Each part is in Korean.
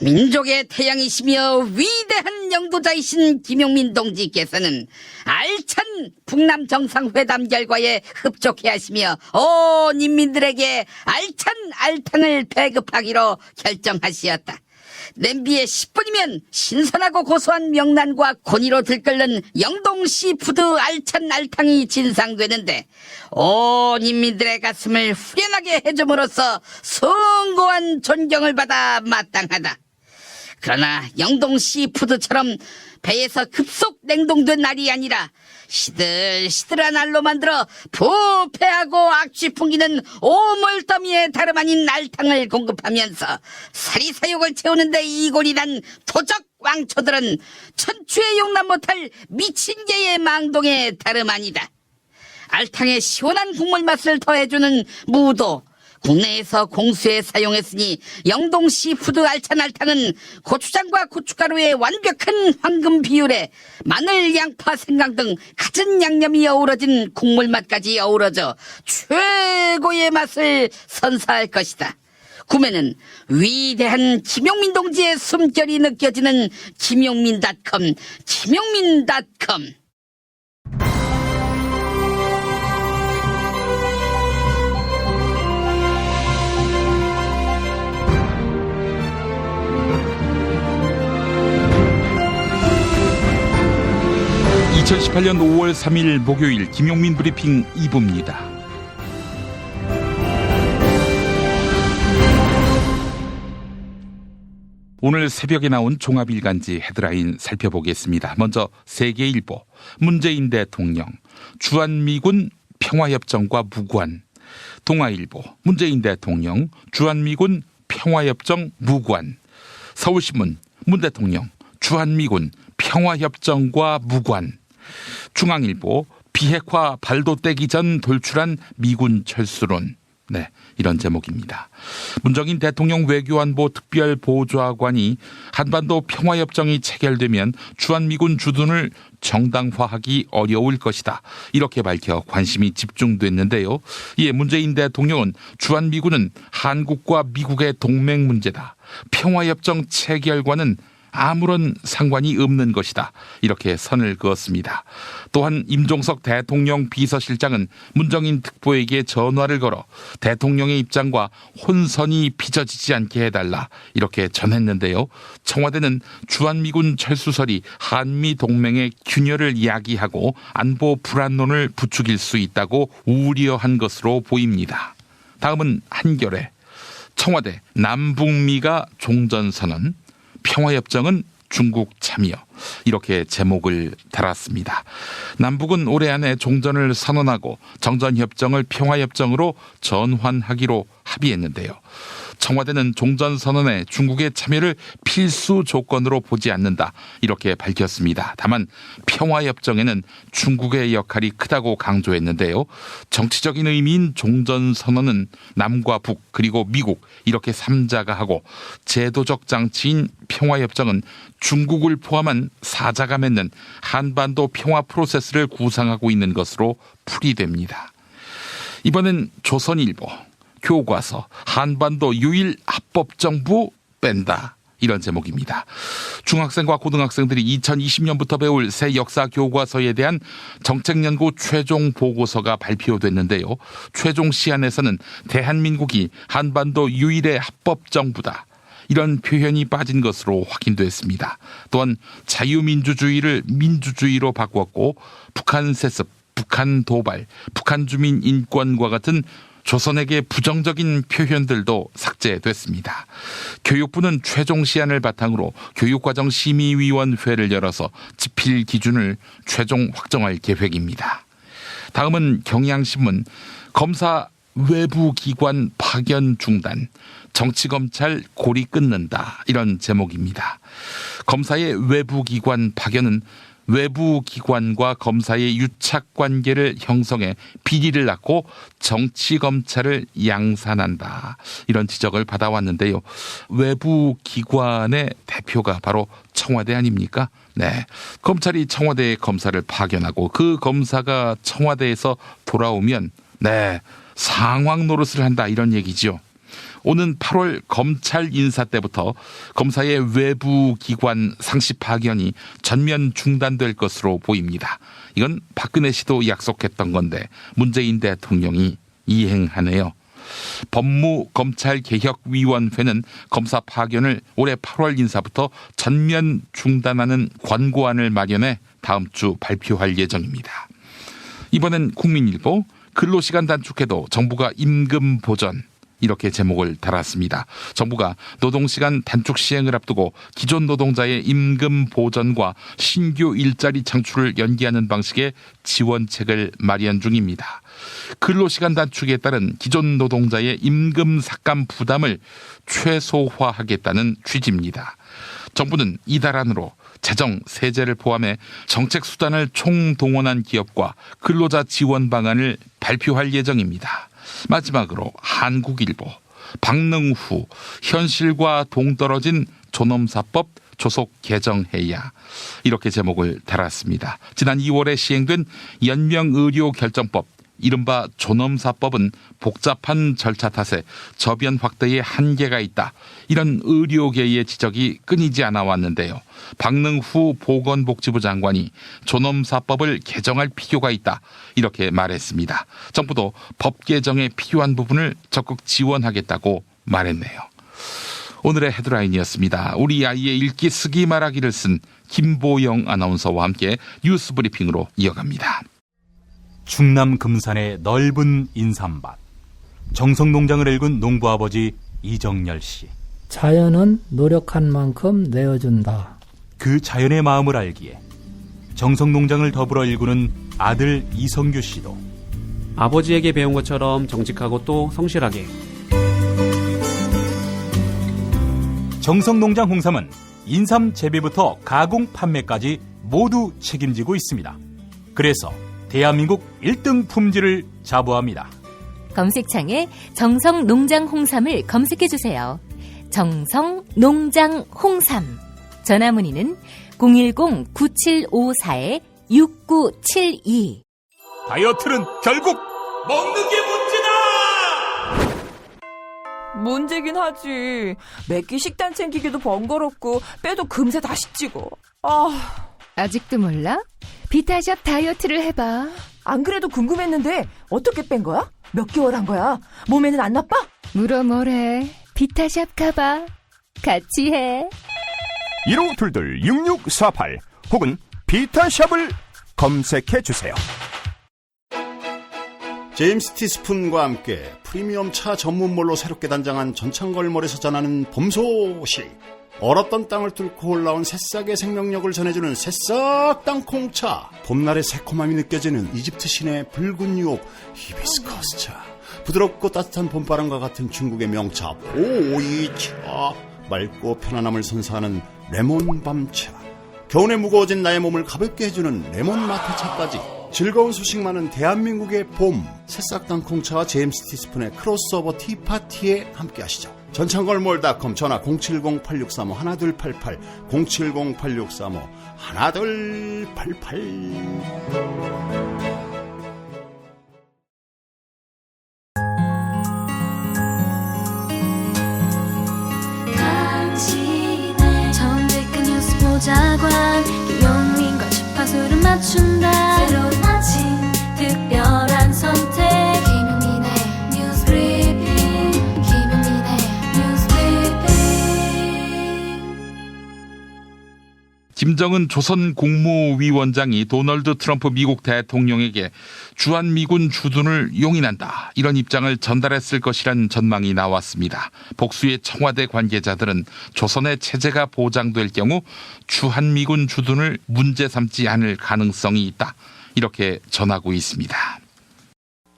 민족의 태양이시며 위대한 영도자이신 김용민 동지께서는 알찬 북남 정상회담 결과에 흡족해 하시며 온 인민들에게 알찬 알탕을 배급하기로 결정하시었다. 냄비에 10분이면 신선하고 고소한 명란과 고니로 들끓는 영동 시푸드 알찬 알탕이 진상되는데 온 인민들의 가슴을 후련하게 해줌으로써 숭고한 존경을 받아 마땅하다. 그러나 영동 시푸드처럼 배에서 급속 냉동된 알이 아니라 시들시들한 알로 만들어 부패하고 악취 풍기는 오물더미의 다름 아닌 알탕을 공급하면서 사리사욕을 채우는데 이골이 난 도적 왕초들은 천추에 용납 못할 미친 개의 망동의 다름 아니다. 알탕에 시원한 국물 맛을 더해주는 무도 국내에서 공수에 사용했으니 영동 시푸드 알찬 알탕은 고추장과 고춧가루의 완벽한 황금 비율에 마늘, 양파, 생강 등 갖은 양념이 어우러진 국물 맛까지 어우러져 최고의 맛을 선사할 것이다. 구매는 위대한 김용민 동지의 숨결이 느껴지는 김용민닷컴. 2018년 5월 3일 목요일 김용민 브리핑 2부입니다. 오늘 새벽에 나온 종합일간지 헤드라인 살펴보겠습니다. 먼저 세계일보, 문재인 대통령, 주한미군 평화협정과 무관. 동아일보, 문재인 대통령, 주한미군 평화협정 무관. 서울신문, 문 대통령, 주한미군 평화협정과 무관. 중앙일보, 비핵화 발도 떼기 전 돌출한 미군 철수론. 네, 이런 제목입니다. 문정인 대통령 외교안보 특별보좌관이 한반도 평화협정이 체결되면 주한미군 주둔을 정당화하기 어려울 것이다, 이렇게 밝혀 관심이 집중됐는데요. 이에 문재인 대통령은 주한미군은 한국과 미국의 동맹 문제다, 평화협정 체결과는 아무런 상관이 없는 것이다, 이렇게 선을 그었습니다. 또한 임종석 대통령 비서실장은 문정인 특보에게 전화를 걸어 대통령의 입장과 혼선이 빚어지지 않게 해달라, 이렇게 전했는데요. 청와대는 주한미군 철수설이 한미 동맹의 균열을 이야기하고 안보 불안론을 부추길 수 있다고 우려한 것으로 보입니다. 다음은 한겨레, 청와대 남북미가 종전선언, 평화협정은 중국 참여, 이렇게 제목을 달았습니다. 남북은 올해 안에 종전을 선언하고 정전협정을 평화협정으로 전환하기로 합의했는데요. 청와대는 종전선언에 중국의 참여를 필수 조건으로 보지 않는다, 이렇게 밝혔습니다. 다만 평화협정에는 중국의 역할이 크다고 강조했는데요. 정치적인 의미인 종전선언은 남과 북 그리고 미국 이렇게 3자가 하고, 제도적 장치인 평화협정은 중국을 포함한 4자가 맺는 한반도 평화 프로세스를 구상하고 있는 것으로 풀이됩니다. 이번엔 조선일보, 교과서 한반도 유일 합법정부 뺀다, 이런 제목입니다. 중학생과 고등학생들이 2020년부터 배울 새 역사 교과서에 대한 정책연구 최종 보고서가 발표됐는데요. 최종 시안에서는 대한민국이 한반도 유일의 합법정부다, 이런 표현이 빠진 것으로 확인됐습니다. 또한 자유민주주의를 민주주의로 바꾸었고, 북한 세습, 북한 도발, 북한 주민 인권과 같은 조선에게 부정적인 표현들도 삭제됐습니다. 교육부는 최종 시안을 바탕으로 교육과정심의위원회를 열어서 지필 기준을 최종 확정할 계획입니다. 다음은 경향신문, 검사 외부기관 파견 중단, 정치검찰 고리 끊는다, 이런 제목입니다. 검사의 외부기관 파견은 외부기관과 검사의 유착관계를 형성해 비리를 낳고 정치검찰을 양산한다, 이런 지적을 받아왔는데요. 외부기관의 대표가 바로 청와대 아닙니까? 네, 검찰이 청와대에 검사를 파견하고 그 검사가 청와대에서 돌아오면 네, 상황 노릇을 한다, 이런 얘기죠. 오는 8월 검찰 인사 때부터 검사의 외부 기관 상시 파견이 전면 중단될 것으로 보입니다. 이건 박근혜 씨도 약속했던 건데 문재인 대통령이 이행하네요. 법무검찰개혁위원회는 검사 파견을 올해 8월 인사부터 전면 중단하는 권고안을 마련해 다음 주 발표할 예정입니다. 이번엔 국민일보 근로시간 단축해도 정부가 임금 보전 이렇게 제목을 달았습니다. 정부가 노동시간 단축 시행을 앞두고 기존 노동자의 임금 보전과 신규 일자리 창출을 연계하는 방식의 지원책을 마련 중입니다. 근로시간 단축에 따른 기존 노동자의 임금 삭감 부담을 최소화하겠다는 취지입니다. 정부는 이달 안으로 재정, 세제를 포함해 정책 수단을 총동원한 기업과 근로자 지원 방안을 발표할 예정입니다. 마지막으로 한국일보 박능후 현실과 동떨어진 존엄사법 조속 개정해야 이렇게 제목을 달았습니다. 지난 2월에 시행된 연명의료결정법 이른바 존엄사법은 복잡한 절차 탓에 저변 확대에 한계가 있다. 이런 의료계의 지적이 끊이지 않아 왔는데요. 박능후 보건복지부 장관이 존엄사법을 개정할 필요가 있다. 이렇게 말했습니다. 정부도 법 개정에 필요한 부분을 적극 지원하겠다고 말했네요. 오늘의 헤드라인이었습니다. 우리 아이의 읽기 쓰기 말하기를 쓴 김보영 아나운서와 함께 뉴스 브리핑으로 이어갑니다. 충남 금산의 넓은 인삼밭, 정성농장을 일군 농부아버지 이정열 씨. 자연은 노력한 만큼 내어준다. 그 자연의 마음을 알기에 정성농장을 더불어 일구는 아들 이성규 씨도 아버지에게 배운 것처럼 정직하고 또 성실하게. 정성농장 홍삼은 인삼 재배부터 가공 판매까지 모두 책임지고 있습니다. 그래서 대한민국 1등 품질을 자부합니다. 검색창에 정성농장 홍삼을 검색해주세요. 정성농장 홍삼. 전화문의는 010-9754-6972. 다이어트는 결국 먹는 게 문제다! 문제긴 하지. 매끼 식단 챙기기도 번거롭고 빼도 금세 다시 찌고. 아직도 몰라? 비타샵 다이어트를 해봐. 안 그래도 궁금했는데 어떻게 뺀 거야? 몇 개월 한 거야? 몸에는 안 나빠? 물어 뭐래. 비타샵 가봐. 같이 해. 1522-6648 혹은 비타샵을 검색해주세요. 제임스 티스푼과 함께 프리미엄 차 전문몰로 새롭게 단장한 전창걸몰에서 전하는 봄 소식. 얼었던 땅을 뚫고 올라온 새싹의 생명력을 전해주는 새싹 땅콩차. 봄날의 새콤함이 느껴지는 이집트 신의 붉은 유혹 히비스커스차. 부드럽고 따뜻한 봄바람과 같은 중국의 명차 보이차. 맑고 편안함을 선사하는 레몬밤차. 겨울에 무거워진 나의 몸을 가볍게 해주는 레몬마테차까지 즐거운 소식 많은 대한민국의 봄. 새싹 땅콩차와 제임스 티스푼의 크로스오버 티파티에 함께하시죠. 전창걸몰닷컴 전화 070-8635-1288 070-8635-1288. 정직한 뉴스 보좌관 김용민과 주파수를 맞춘다. 새로운 아침 특별한 선택 김용민의 뉴스 브리핑. 김용민의 뉴스 브리핑. 김정은 조선 국무위원장이 도널드 트럼프 미국 대통령에게 주한미군 주둔을 용인한다. 이런 입장을 전달했을 것이란 전망이 나왔습니다. 복수의 청와대 관계자들은 조선의 체제가 보장될 경우 주한미군 주둔을 문제 삼지 않을 가능성이 있다. 이렇게 전하고 있습니다.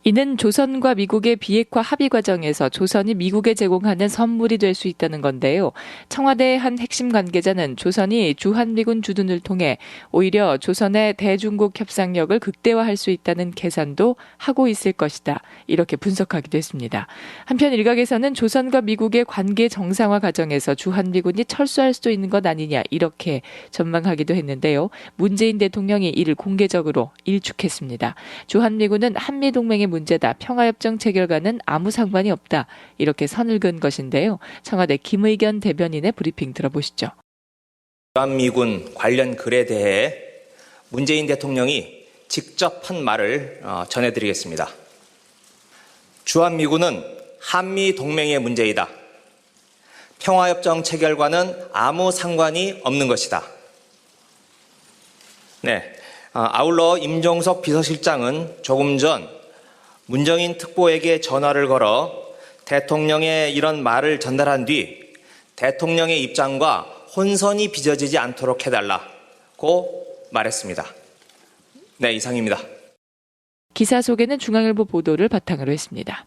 이는 조선과 미국의 비핵화 합의 과정에서 조선이 미국에 제공하는 선물이 될 수 있다는 건데요. 청와대의 한 핵심 관계자는 조선이 주한미군 주둔을 통해 오히려 조선의 대중국 협상력을 극대화할 수 있다는 계산도 하고 있을 것이다. 이렇게 분석하기도 했습니다. 한편 일각에서는 조선과 미국의 관계 정상화 과정에서 주한미군이 철수할 수도 있는 것 아니냐 이렇게 전망하기도 했는데요. 문재인 대통령이 이를 공개적으로 일축했습니다. 주한미군은 한미동맹의 문제다. 평화협정 체결과는 아무 상관이 없다. 이렇게 선을 그은 것인데요. 청와대 김의견 대변인의 브리핑 들어보시죠. 주한미군 관련 글에 대해 문재인 대통령이 직접 한 말을 전해드리겠습니다. 주한미군은 한미동맹의 문제이다. 평화협정 체결과는 아무 상관이 없는 것이다. 네. 아울러 임종석 비서실장은 조금 전 문정인 특보에게 전화를 걸어 대통령의 이런 말을 전달한 뒤 대통령의 입장과 혼선이 빚어지지 않도록 해달라고 말했습니다. 네, 이상입니다. 기사 소개는 중앙일보 보도를 바탕으로 했습니다.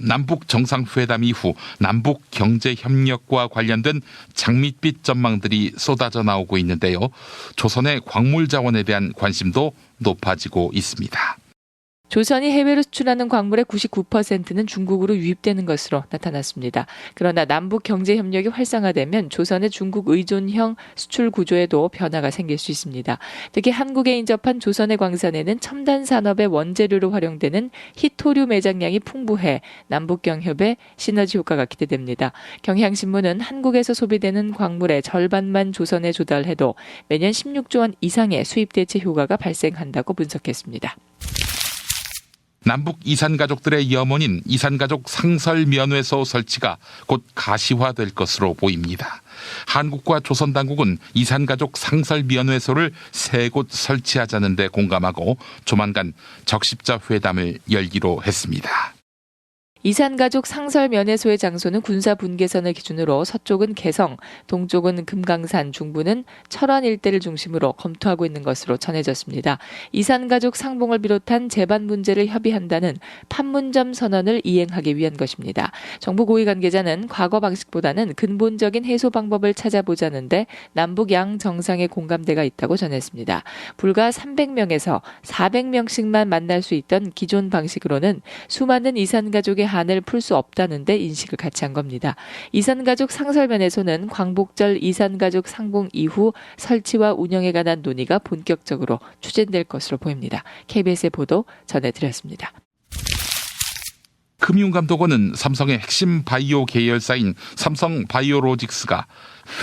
남북 정상회담 이후 남북 경제협력과 관련된 장밋빛 전망들이 쏟아져 나오고 있는데요. 조선의 광물 자원에 대한 관심도 높아지고 있습니다. 조선이 해외로 수출하는 광물의 99%는 중국으로 유입되는 것으로 나타났습니다. 그러나 남북 경제 협력이 활성화되면 조선의 중국 의존형 수출 구조에도 변화가 생길 수 있습니다. 특히 한국에 인접한 조선의 광산에는 첨단 산업의 원재료로 활용되는 히토류 매장량이 풍부해 남북 경협의 시너지 효과가 기대됩니다. 경향신문은 한국에서 소비되는 광물의 절반만 조선에 조달해도 매년 16조 원 이상의 수입 대체 효과가 발생한다고 분석했습니다. 남북 이산가족들의 염원인 이산가족 상설면회소 설치가 곧 가시화될 것으로 보입니다. 한국과 조선 당국은 이산가족 상설면회소를 3곳 설치하자는 데 공감하고 조만간 적십자 회담을 열기로 했습니다. 이산가족 상설면회소의 장소는 군사 분계선을 기준으로 서쪽은 개성, 동쪽은 금강산, 중부는 철원 일대를 중심으로 검토하고 있는 것으로 전해졌습니다. 이산가족 상봉을 비롯한 재반 문제를 협의한다는 판문점 선언을 이행하기 위한 것입니다. 정부 고위 관계자는 과거 방식보다는 근본적인 해소 방법을 찾아보자는데 남북 양 정상의 공감대가 있다고 전했습니다. 불과 300명에서 400명씩만 만날 수 있던 기존 방식으로는 수많은 이산가족의 한을 풀 수 없다는데 인식을 같이 한 겁니다. 이산가족 상설면회소는 광복절 이산가족 상봉 이후 설치와 운영에 관한 논의가 본격적으로 추진될 것으로 보입니다. KBS의 보도 전해드렸습니다. 금융감독원은 삼성의 핵심 바이오 계열사인 삼성바이오로직스가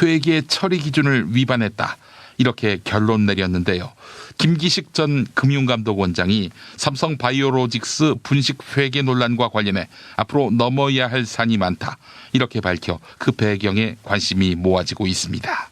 회계 처리 기준을 위반했다. 이렇게 결론 내렸는데요. 김기식 전 금융감독원장이 삼성바이오로직스 분식 회계 논란과 관련해 앞으로 넘어야 할 산이 많다. 이렇게 밝혀 그 배경에 관심이 모아지고 있습니다.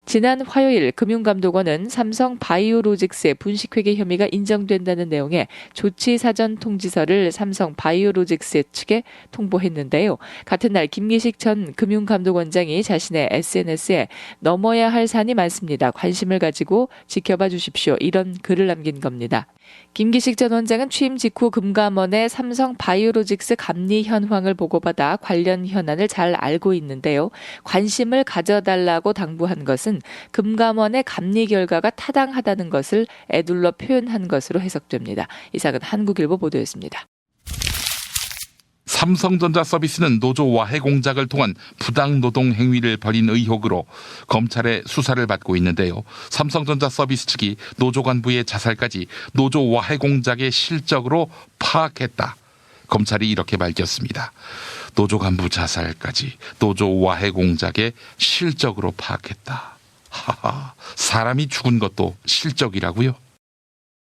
지난 화요일 금융감독원은 삼성 바이오로직스의 분식회계 혐의가 인정된다는 내용의 조치 사전 통지서를 삼성 바이오로직스 측에 통보했는데요. 같은 날 김기식 전 금융감독원장이 자신의 SNS에 넘어야 할 산이 많습니다. 관심을 가지고 지켜봐 주십시오. 이런 글을 남긴 겁니다. 김기식 전 원장은 취임 직후 금감원의 삼성 바이오로직스 감리 현황을 보고받아 관련 현안을 잘 알고 있는데요. 관심을 가져달라고 당부한 것은 금감원의 감리 결과가 타당하다는 것을 에둘러 표현한 것으로 해석됩니다. 이상은 한국일보 보도였습니다. 삼성전자 서비스는 노조 와해 공작을 통한 부당 노동 행위를 벌인 의혹으로 검찰의 수사를 받고 있는데요. 삼성전자 서비스 측이 노조 간부의 자살까지 노조 와해 공작의 실적으로 파악했다. 검찰이 이렇게 밝혔습니다. 노조 간부 자살까지 노조 와해 공작의 실적으로 파악했다. 하하, 사람이 죽은 것도 실적이라고요?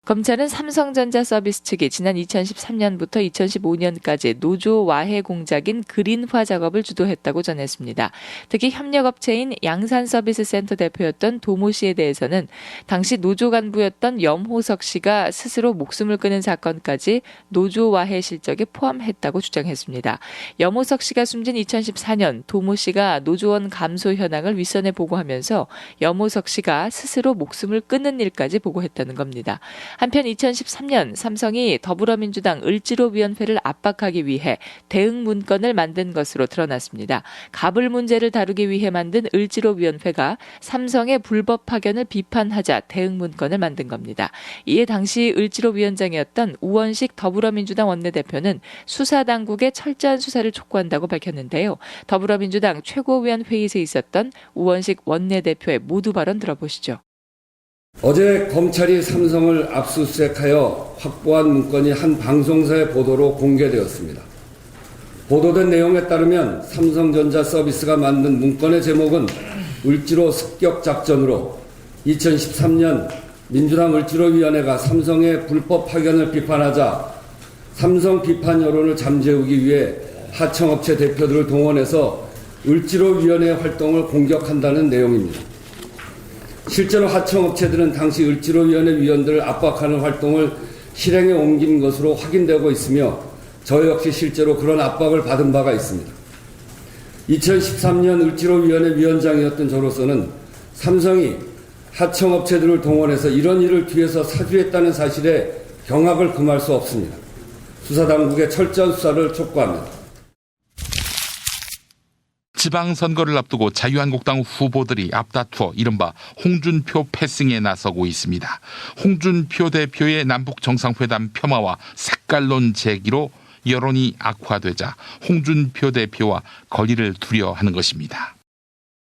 검찰은 삼성전자 서비스 측이 지난 2013년부터 2015년까지 노조 와해 공작인 그린화 작업을 주도했다고 전했습니다. 특히 협력업체인 양산서비스센터 대표였던 도모 씨에 대해서는 당시 노조 간부였던 염호석 씨가 스스로 목숨을 끊은 사건까지 노조 와해 실적에 포함했다고 주장했습니다. 염호석 씨가 숨진 2014년 도모 씨가 노조원 감소 현황을 윗선에 보고하면서 염호석 씨가 스스로 목숨을 끊는 일까지 보고했다는 겁니다. 한편 2013년 삼성이 더불어민주당 을지로위원회를 압박하기 위해 대응 문건을 만든 것으로 드러났습니다. 갑을 문제를 다루기 위해 만든 을지로위원회가 삼성의 불법 파견을 비판하자 대응 문건을 만든 겁니다. 이에 당시 을지로위원장이었던 우원식 더불어민주당 원내대표는 수사당국의 철저한 수사를 촉구한다고 밝혔는데요. 더불어민주당 최고위원 회의에서 있었던 우원식 원내대표의 모두 발언 들어보시죠. 어제 검찰이 삼성을 압수수색하여 확보한 문건이 한 방송사의 보도로 공개되었습니다. 보도된 내용에 따르면 삼성전자 서비스가 만든 문건의 제목은 을지로 습격작전으로 2013년 민주당 을지로위원회가 삼성의 불법 파견을 비판하자 삼성 비판 여론을 잠재우기 위해 하청업체 대표들을 동원해서 을지로위원회 활동을 공격한다는 내용입니다. 실제로 하청업체들은 당시 을지로위원회 위원들을 압박하는 활동을 실행에 옮긴 것으로 확인되고 있으며 저 역시 실제로 그런 압박을 받은 바가 있습니다. 2013년 을지로위원회 위원장이었던 저로서는 삼성이 하청업체들을 동원해서 이런 일을 뒤에서 사주했다는 사실에 경악을 금할 수 없습니다. 수사당국의 철저한 수사를 촉구합니다. 지방선거를 앞두고 자유한국당 후보들이 앞다투어 이른바 홍준표 패싱에 나서고 있습니다. 홍준표 대표의 남북정상회담 폄하와 색깔론 제기로 여론이 악화되자 홍준표 대표와 거리를 두려 하는 것입니다.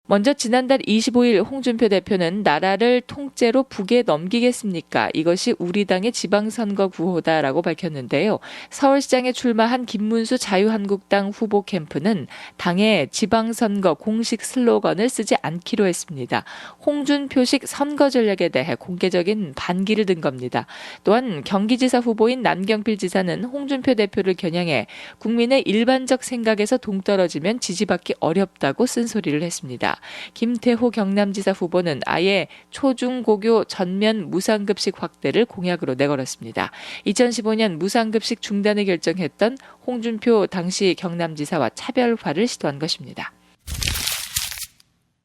먼저 지난달 25일 홍준표 대표는 나라를 통째로 북에 넘기겠습니까? 이것이 우리 당의 지방선거 구호다라고 밝혔는데요. 서울시장에 출마한 김문수 자유한국당 후보 캠프는 당의 지방선거 공식 슬로건을 쓰지 않기로 했습니다. 홍준표식 선거 전략에 대해 공개적인 반기를 든 겁니다. 또한 경기지사 후보인 남경필 지사는 홍준표 대표를 겨냥해 국민의 일반적 생각에서 동떨어지면 지지받기 어렵다고 쓴소리를 했습니다. 김태호 경남지사 후보는 아예 초중고교 전면 무상급식 확대를 공약으로 내걸었습니다. 2015년 무상급식 중단을 결정했던 홍준표 당시 경남지사와 차별화를 시도한 것입니다.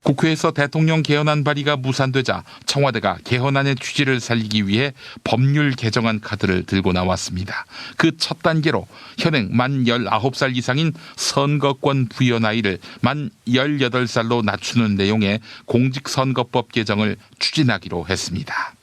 국회에서 대통령 개헌안 발의가 무산되자 청와대가 개헌안의 취지를 살리기 위해 법률 개정안 카드를 들고 나왔습니다. 그 첫 단계로 현행 만 19살 이상인 선거권 부여 나이를 만 18살로 낮추는 내용의 공직선거법 개정을 추진하기로 했습니다.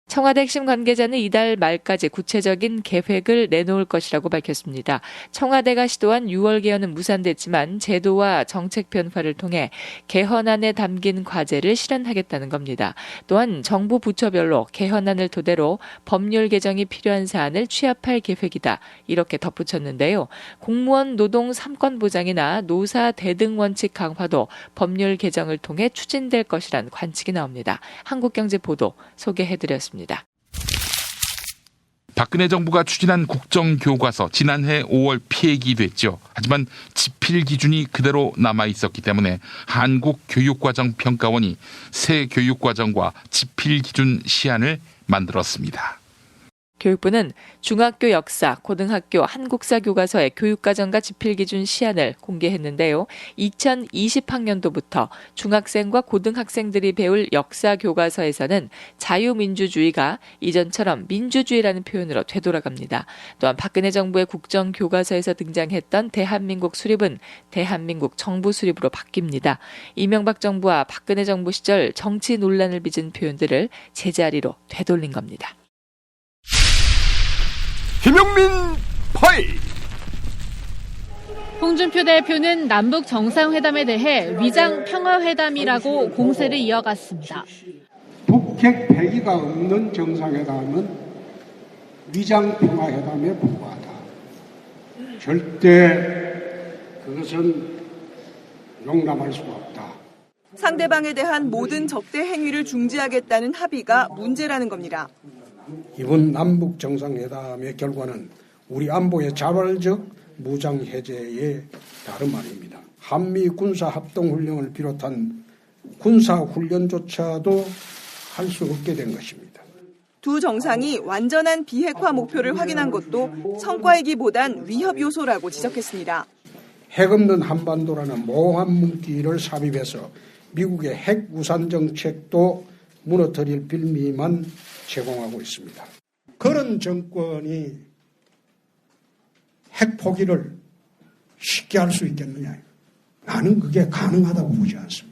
청와대 핵심 관계자는 이달 말까지 구체적인 계획을 내놓을 것이라고 밝혔습니다. 청와대가 시도한 6월 개헌은 무산됐지만 제도와 정책 변화를 통해 개헌안에 담긴 과제를 실현하겠다는 겁니다. 또한 정부 부처별로 개헌안을 토대로 법률 개정이 필요한 사안을 취합할 계획이다. 이렇게 덧붙였는데요. 공무원 노동 3권 보장이나 노사 대등 원칙 강화도 법률 개정을 통해 추진될 것이란 관측이 나옵니다. 한국경제 보도 소개해드렸습니다. 박근혜 정부가 추진한 국정교과서 지난해 5월 폐기 됐죠. 하지만 지필 기준이 그대로 남아있었기 때문에 한국교육과정평가원이 새 교육과정과 지필 기준 시안을 만들었습니다. 교육부는 중학교 역사, 고등학교 한국사 교과서의 교육과정과 지필기준 시안을 공개했는데요. 2020학년도부터 중학생과 고등학생들이 배울 역사 교과서에서는 자유민주주의가 이전처럼 민주주의라는 표현으로 되돌아갑니다. 또한 박근혜 정부의 국정교과서에서 등장했던 대한민국 수립은 대한민국 정부 수립으로 바뀝니다. 이명박 정부와 박근혜 정부 시절 정치 논란을 빚은 표현들을 제자리로 되돌린 겁니다. 김용민 파일. 홍준표 대표는 남북 정상회담에 대해 위장 평화회담이라고 공세를 이어갔습니다. 북핵 폐기가 없는 정상회담은 위장 평화회담에 불과하다. 절대 그것은 용납할 수가 없다. 상대방에 대한 모든 적대 행위를 중지하겠다는 합의가 문제라는 겁니다. 이번 남북 정상회담의 결과는 우리 안보의 자발적 무장 해제에 다름 아닙니다. 한미 군사 합동훈련을 비롯한 군사훈련조차도 할 수 없게 된 것입니다. 두 정상이 완전한 비핵화 목표를 확인한 것도 성과이기보단 위협 요소라고 지적했습니다. 핵 없는 한반도라는 모호한 문기를 삽입해서 미국의 핵 우산 정책도 무너뜨릴 빌미만 제공하고 있습니다. 그런 정권이 핵 포기를 쉽게 할 수 있겠느냐? 나는 그게 가능하다고 보지 않습니다.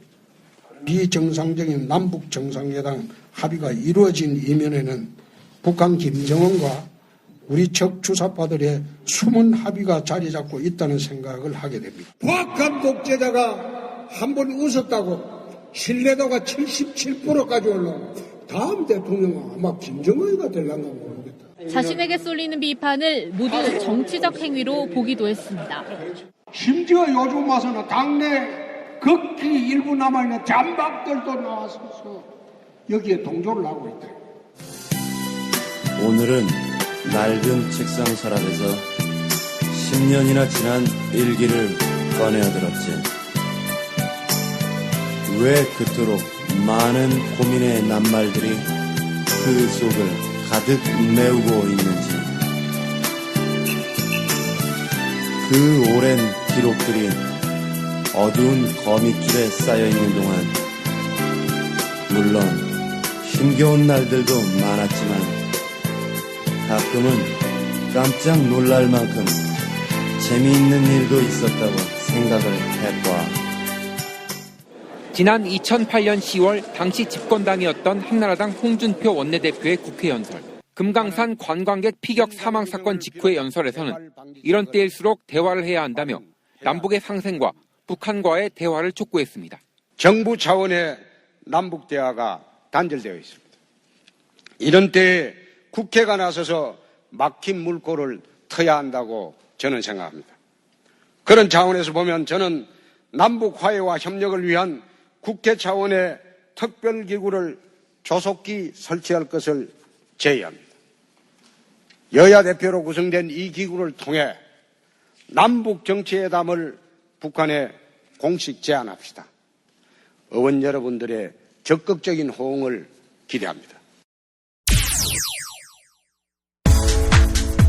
비정상적인 남북 정상회담 합의가 이루어진 이면에는 북한 김정은과 우리 적 주사파들의 숨은 합의가 자리 잡고 있다는 생각을 하게 됩니다. 북한 독재자가 한 번 웃었다고 신뢰도가 77%까지 올라오고 다음 대통령은 아마 김정은이가 될란가 모르겠다. 자신에게 쏠리는 비판을 모두 정치적 행위로 보기도 했습니다. 심지어 요즘 와서는 당내 극히 일부 남아있는 잔박들도 나와서 여기에 동조를 하고 있다. 오늘은 낡은 책상 서랍에서 10년이나 지난 일기를 꺼내어들었지. 왜 그토록 많은 고민의 낱말들이 그 속을 가득 메우고 있는지. 그 오랜 기록들이 어두운 거미줄에 쌓여있는 동안 물론 힘겨운 날들도 많았지만 가끔은 깜짝 놀랄 만큼 재미있는 일도 있었다고 생각을 해봐. 지난 2008년 10월 당시 집권당이었던 한나라당 홍준표 원내대표의 국회 연설, 금강산 관광객 피격 사망 사건 직후의 연설에서는 이런 때일수록 대화를 해야 한다며 남북의 상생과 북한과의 대화를 촉구했습니다. 정부 차원의 남북 대화가 단절되어 있습니다. 이런 때에 국회가 나서서 막힌 물꼬를 터야 한다고 저는 생각합니다. 그런 차원에서 보면 저는 남북 화해와 협력을 위한 국회 차원의 특별기구를 조속히 설치할 것을 제의합니다. 여야 대표로 구성된 이 기구를 통해 남북 정치회담을 북한에 공식 제안합시다. 의원 여러분들의 적극적인 호응을 기대합니다.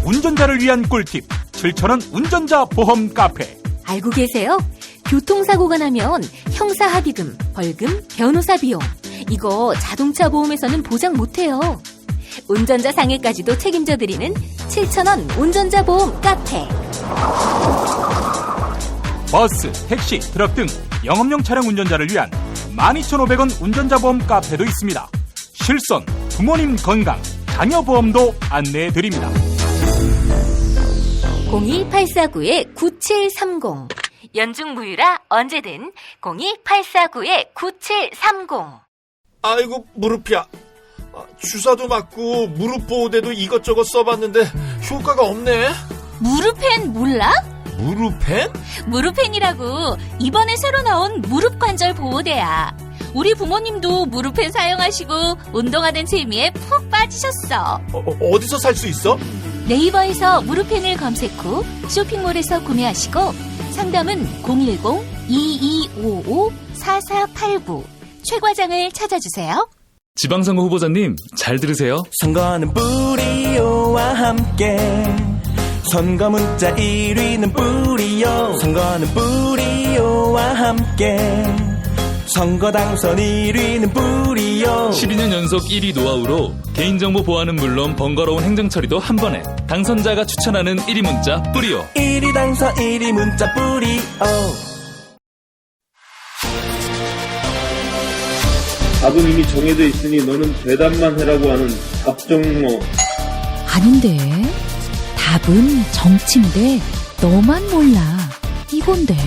운전자를 위한 꿀팁 7,000원 운전자 보험 카페. 알고 계세요? 교통사고가 나면 형사합의금, 벌금, 변호사 비용 이거 자동차 보험에서는 보장 못해요. 운전자 상해까지도 책임져 드리는 7,000원 운전자 보험 카페. 버스, 택시, 트럭 등 영업용 차량 운전자를 위한 12,500원 운전자 보험 카페도 있습니다. 실손, 부모님 건강, 자녀 보험도 안내해 드립니다. 02849-9730 연중 무휴라 언제든 02849-9730. 아이고 무릎이야. 주사도 맞고 무릎 보호대도 이것저것 써봤는데 효과가 없네. 무릎펜 몰라? 무릎펜? 무릎펜이라고 이번에 새로 나온 무릎 관절 보호대야. 우리 부모님도 무릎펜 사용하시고 운동하는 재미에 푹 빠지셨어. 어디서 살 수 있어? 네이버에서 무릎펜을 검색 후 쇼핑몰에서 구매하시고 상담은 010-2255-4489 최 과장을 찾아주세요. 지방선거 후보자님 잘 들으세요. 선거는 뿌리오와 함께 선거 문자 1위는 뿌리오. 선거는 뿌리오와 함께 선거 당선 1위는 뿌리오. 12년 연속 1위 노하우로 개인정보 보안은 물론 번거로운 행정처리도 한 번에. 당선자가 추천하는 1위 문자 뿌리오. 1위 당선 1위 문자 뿌리오. 답은 이미 정해져 있으니 너는 대답만 해라고 하는 답정모. 아닌데 답은 정치인데 너만 몰라 이건데.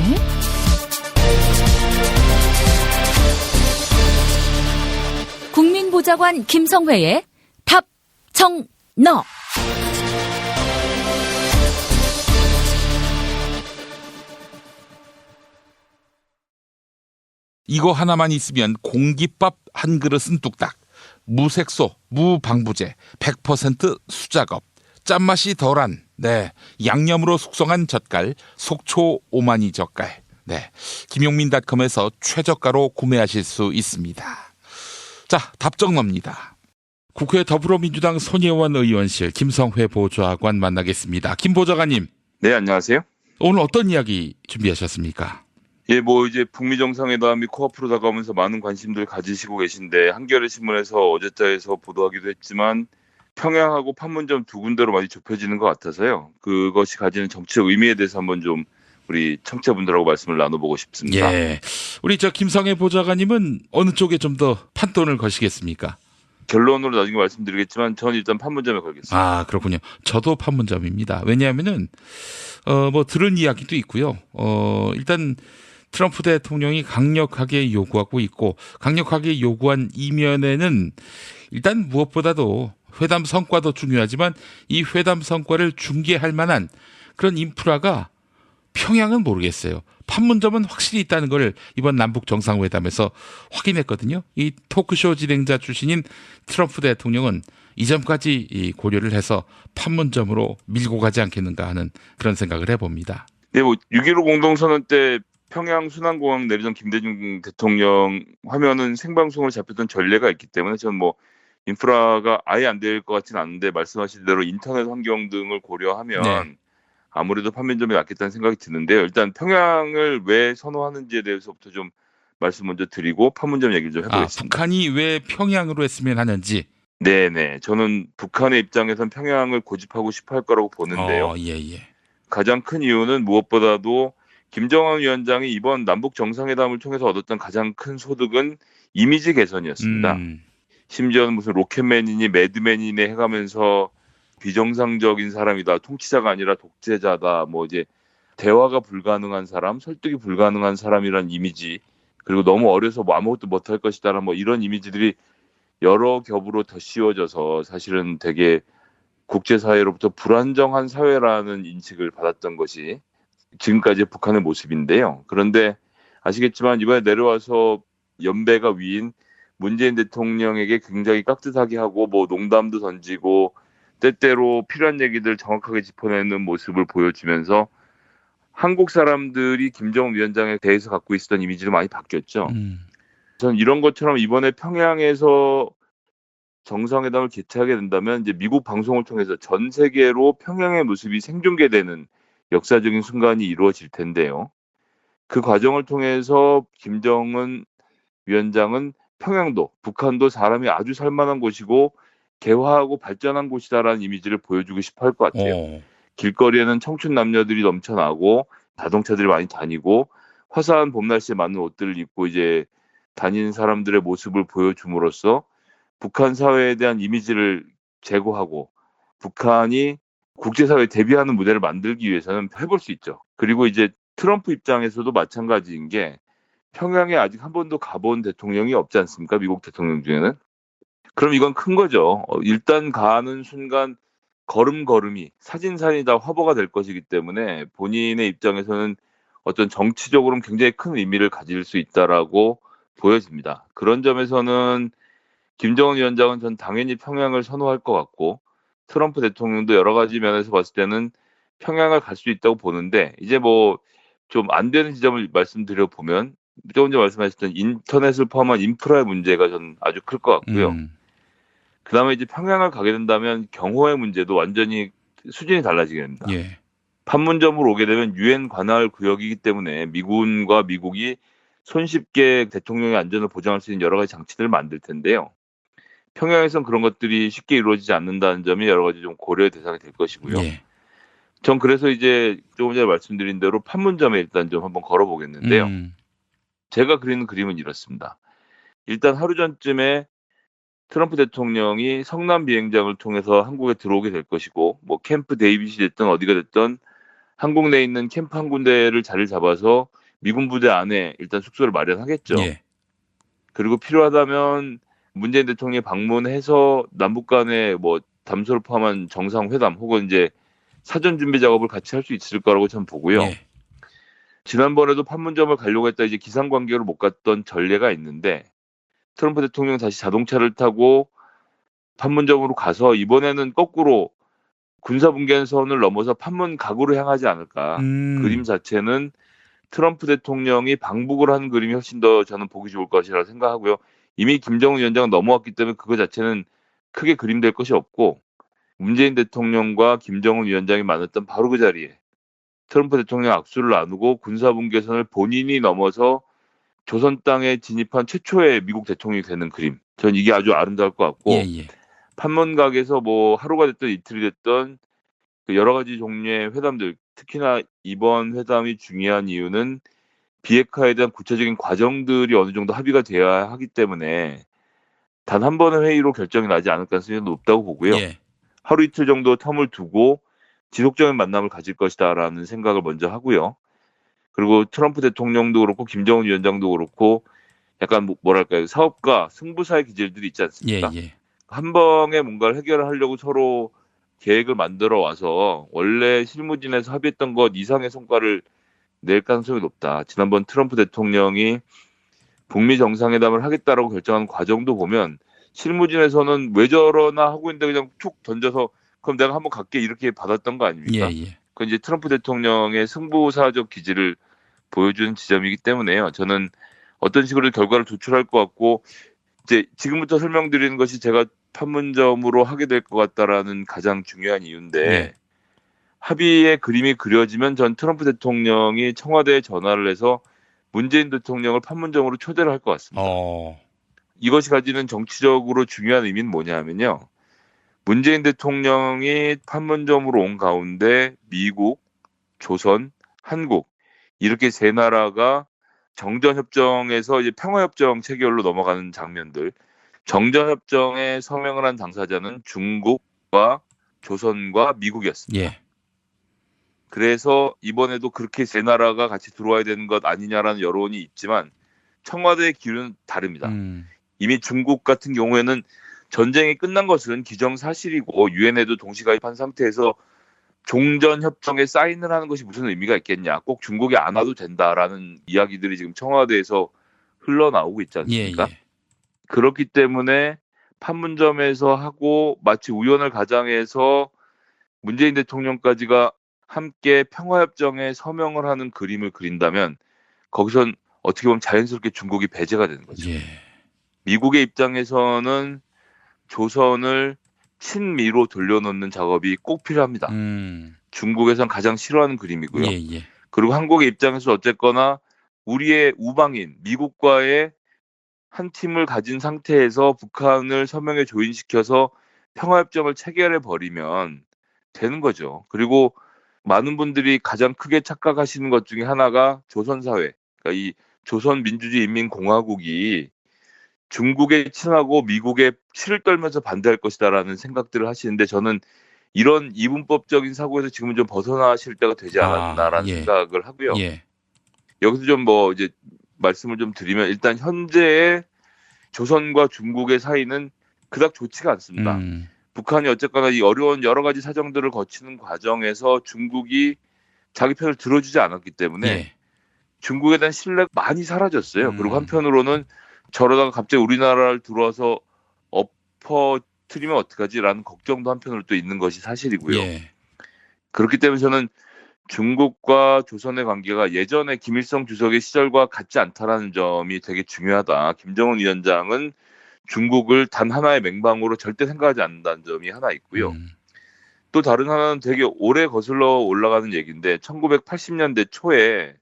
국민보좌관 김성회의 답정너. 이거 하나만 있으면 공깃밥 한 그릇은 뚝딱. 무색소, 무방부제, 100% 수작업, 짠맛이 덜한 양념으로 숙성한 젓갈, 속초 오마니 젓갈. 김용민닷컴에서 최저가로 구매하실 수 있습니다. 자, 답정너입니다. 국회 더불어민주당 손예원 의원실 김성회 보좌관 만나겠습니다. 김 보좌관님. 네, 안녕하세요. 오늘 어떤 이야기 준비하셨습니까? 예, 이제 북미 정상회담이 코앞으로 다가오면서 많은 관심들 가지시고 계신데 한겨레 신문에서 어제자에서 보도하기도 했지만 평양하고 판문점 두 군데로 많이 좁혀지는 것 같아서요. 그것이 가지는 정치적 의미에 대해서 한번 좀 우리 청취자분들하고 말씀을 나눠보고 싶습니다. 예, 우리 김성회 보좌관님은 어느 쪽에 좀 더 판돈을 거시겠습니까? 결론으로 나중에 말씀드리겠지만 저는 일단 판문점에 걸겠습니다. 아, 그렇군요. 저도 판문점입니다. 왜냐하면은 들은 이야기도 있고요. 일단 트럼프 대통령이 강력하게 요구하고 있고 강력하게 요구한 이면에는 일단 무엇보다도 회담 성과도 중요하지만 이 회담 성과를 중개할 만한 그런 인프라가 평양은 모르겠어요. 판문점은 확실히 있다는 걸 이번 남북 정상회담에서 확인했거든요. 이 토크쇼 진행자 출신인 트럼프 대통령은 이 점까지 고려를 해서 판문점으로 밀고 가지 않겠는가 하는 그런 생각을 해봅니다. 네, 뭐 6.15 공동선언 때 평양 순환공항 내리던 김대중 대통령 화면은 생방송으로 잡혔던 전례가 있기 때문에 저는 뭐 인프라가 아예 안 될 것 같지는 않은데 말씀하신 대로 인터넷 환경 등을 고려하면 네. 아무래도 판문점이 낫겠다는 생각이 드는데요. 일단 평양을 왜 선호하는지에 대해서부터 좀 말씀 먼저 드리고 판문점 얘기를 좀 해보겠습니다. 북한이 왜 평양으로 했으면 하는지. 네네. 저는 북한의 입장에선 평양을 고집하고 싶어 할 거라고 보는데요. 예. 가장 큰 이유는 무엇보다도 김정은 위원장이 이번 남북 정상회담을 통해서 얻었던 가장 큰 소득은 이미지 개선이었습니다. 심지어는 무슨 로켓맨이니 매드맨이니 해가면서 비정상적인 사람이다, 통치자가 아니라 독재자다, 뭐 이제 대화가 불가능한 사람, 설득이 불가능한 사람이란 이미지, 그리고 너무 어려서 뭐 아무것도 못할 것이다라는 뭐 이런 이미지들이 여러 겹으로 더 씌워져서 사실은 되게 국제사회로부터 불안정한 사회라는 인식을 받았던 것이 지금까지의 북한의 모습인데요. 그런데 아시겠지만 이번에 내려와서 연배가 위인 문재인 대통령에게 굉장히 깍듯하게 하고 뭐 농담도 던지고 때때로 필요한 얘기들 정확하게 짚어내는 모습을 보여주면서 한국 사람들이 김정은 위원장에 대해서 갖고 있었던 이미지도 많이 바뀌었죠. 저는 이런 것처럼 이번에 평양에서 정상회담을 개최하게 된다면 이제 미국 방송을 통해서 전 세계로 평양의 모습이 생중계되는 역사적인 순간이 이루어질 텐데요. 그 과정을 통해서 김정은 위원장은 평양도, 북한도 사람이 아주 살만한 곳이고 개화하고 발전한 곳이다라는 이미지를 보여주고 싶어 할 것 같아요. 길거리에는 청춘 남녀들이 넘쳐나고 자동차들이 많이 다니고 화사한 봄 날씨에 맞는 옷들을 입고 이제 다니는 사람들의 모습을 보여줌으로써 북한 사회에 대한 이미지를 제고하고 북한이 국제사회에 대비하는 무대를 만들기 위해서는 해볼 수 있죠. 그리고 이제 트럼프 입장에서도 마찬가지인 게 평양에 아직 한 번도 가본 대통령이 없지 않습니까? 미국 대통령 중에는. 그럼 이건 큰 거죠. 일단 가는 순간 걸음걸음이 사진산이 다 화보가 될 것이기 때문에 본인의 입장에서는 어떤 정치적으로는 굉장히 큰 의미를 가질 수 있다라고 보여집니다. 그런 점에서는 김정은 위원장은 전 당연히 평양을 선호할 것 같고 트럼프 대통령도 여러 가지 면에서 봤을 때는 평양을 갈 수 있다고 보는데 이제 뭐 좀 안 되는 지점을 말씀드려 보면 조금 전에 말씀하셨던 인터넷을 포함한 인프라의 문제가 전 아주 클 것 같고요. 그다음에 이제 평양을 가게 된다면 경호의 문제도 완전히 수준이 달라지게 됩니다. 판문점으로 오게 되면 유엔 관할 구역이기 때문에 미군과 미국이 손쉽게 대통령의 안전을 보장할 수 있는 여러 가지 장치들을 만들 텐데요. 평양에서는 그런 것들이 쉽게 이루어지지 않는다는 점이 여러 가지 좀 고려의 대상이 될 것이고요. 전 그래서 이제 조금 전에 말씀드린 대로 판문점에 일단 좀 한번 걸어보겠는데요. 제가 그리는 그림은 이렇습니다. 일단 하루 전쯤에 트럼프 대통령이 성남 비행장을 통해서 한국에 들어오게 될 것이고 뭐 캠프 데이빗이 됐든 어디가 됐든 한국 내에 있는 캠프 한 군데를 자리를 잡아서 미군 부대 안에 일단 숙소를 마련하겠죠. 그리고 필요하다면 문재인 대통령이 방문해서 남북 간의 뭐 담소를 포함한 정상회담 혹은 이제 사전 준비 작업을 같이 할 수 있을 거라고 저는 보고요. 지난번에도 판문점을 가려고 했다 이제 기상 관계로 못 갔던 전례가 있는데 트럼프 대통령 다시 자동차를 타고 판문점으로 가서 이번에는 거꾸로 군사분계선을 넘어서 판문 각으로 향하지 않을까. 그림 자체는 트럼프 대통령이 방북을 하는 그림이 훨씬 더 저는 보기 좋을 것이라고 생각하고요. 이미 김정은 위원장은 넘어왔기 때문에 그거 자체는 크게 그림될 것이 없고 문재인 대통령과 김정은 위원장이 만났던 바로 그 자리에 트럼프 대통령 악수를 나누고 군사분계선을 본인이 넘어서 조선 땅에 진입한 최초의 미국 대통령이 되는 그림. 전 이게 아주 아름다울 것 같고 판문각에서 뭐 하루가 됐든 이틀이 됐든 그 여러 가지 종류의 회담들 특히나 이번 회담이 중요한 이유는 비핵화에 대한 구체적인 과정들이 어느 정도 합의가 되어야 하기 때문에 단 한 번의 회의로 결정이 나지 않을 가능성이 높다고 보고요. 하루 이틀 정도 텀을 두고 지속적인 만남을 가질 것이다라는 생각을 먼저 하고요. 그리고 트럼프 대통령도 그렇고 김정은 위원장도 그렇고 약간 뭐랄까요, 사업가 승부사의 기질들이 있지 않습니까? 한 방에 뭔가를 해결을 하려고 서로 계획을 만들어 와서 원래 실무진에서 합의했던 것 이상의 성과를 낼 가능성이 높다. 지난번 트럼프 대통령이 북미 정상회담을 하겠다라고 결정한 과정도 보면 실무진에서는 왜 저러나 하고 있는데 그냥 툭 던져서 그럼 내가 한번 갈게 이렇게 받았던 거 아닙니까? 그건 이제 트럼프 대통령의 승부사적 기질을 보여주는 지점이기 때문에요. 저는 어떤 식으로 결과를 도출할 것 같고 이제 지금부터 설명드리는 것이 제가 판문점으로 하게 될 것 같다라는 가장 중요한 이유인데 합의의 그림이 그려지면 전 트럼프 대통령이 청와대에 전화를 해서 문재인 대통령을 판문점으로 초대를 할 것 같습니다. 이것이 가지는 정치적으로 중요한 의미는 뭐냐면요. 문재인 대통령이 판문점으로 온 가운데 미국, 조선, 한국 이렇게 세 나라가 정전협정에서 이제 평화협정 체결로 넘어가는 장면들. 정전협정에 서명을 한 당사자는 중국과 조선과 미국이었습니다. 그래서 이번에도 그렇게 세 나라가 같이 들어와야 되는 것 아니냐라는 여론이 있지만 청와대의 기류는 다릅니다. 이미 중국 같은 경우에는 전쟁이 끝난 것은 기정사실이고 유엔에도 동시가입한 상태에서 종전협정에 사인을 하는 것이 무슨 의미가 있겠냐. 꼭 중국이 안 와도 된다라는 이야기들이 지금 청와대에서 흘러나오고 있지 않습니까? 그렇기 때문에 판문점에서 하고 마치 우연을 가장해서 문재인 대통령까지가 함께 평화협정에 서명을 하는 그림을 그린다면 거기선 어떻게 보면 자연스럽게 중국이 배제가 되는 거죠. 미국의 입장에서는 조선을 친미로 돌려놓는 작업이 꼭 필요합니다. 중국에선 가장 싫어하는 그림이고요. 그리고 한국의 입장에서 어쨌거나 우리의 우방인 미국과의 한 팀을 가진 상태에서 북한을 서명에 조인시켜서 평화협정을 체결해 버리면 되는 거죠. 그리고 많은 분들이 가장 크게 착각하시는 것 중에 하나가 조선사회, 그러니까 이 조선민주주의인민공화국이 중국에 친하고 미국에 치를 떨면서 반대할 것이다라는 생각들을 하시는데 저는 이런 이분법적인 사고에서 지금은 좀 벗어나실 때가 되지 않았나라는 생각을 하고요. 여기서 좀 이제 말씀을 좀 드리면 일단 현재의 조선과 중국의 사이는 그닥 좋지가 않습니다. 북한이 어쨌거나 이 어려운 여러 가지 사정들을 거치는 과정에서 중국이 자기 편을 들어주지 않았기 때문에 중국에 대한 신뢰가 많이 사라졌어요. 그리고 한편으로는 저러다가 갑자기 우리나라를 들어와서 엎어뜨리면 어떡하지라는 걱정도 한편으로 또 있는 것이 사실이고요. 그렇기 때문에 저는 중국과 조선의 관계가 예전에 김일성 주석의 시절과 같지 않다라는 점이 되게 중요하다. 김정은 위원장은 중국을 단 하나의 맹방으로 절대 생각하지 않는다는 점이 하나 있고요. 또 다른 하나는 되게 오래 거슬러 올라가는 얘기인데 1980년대 초에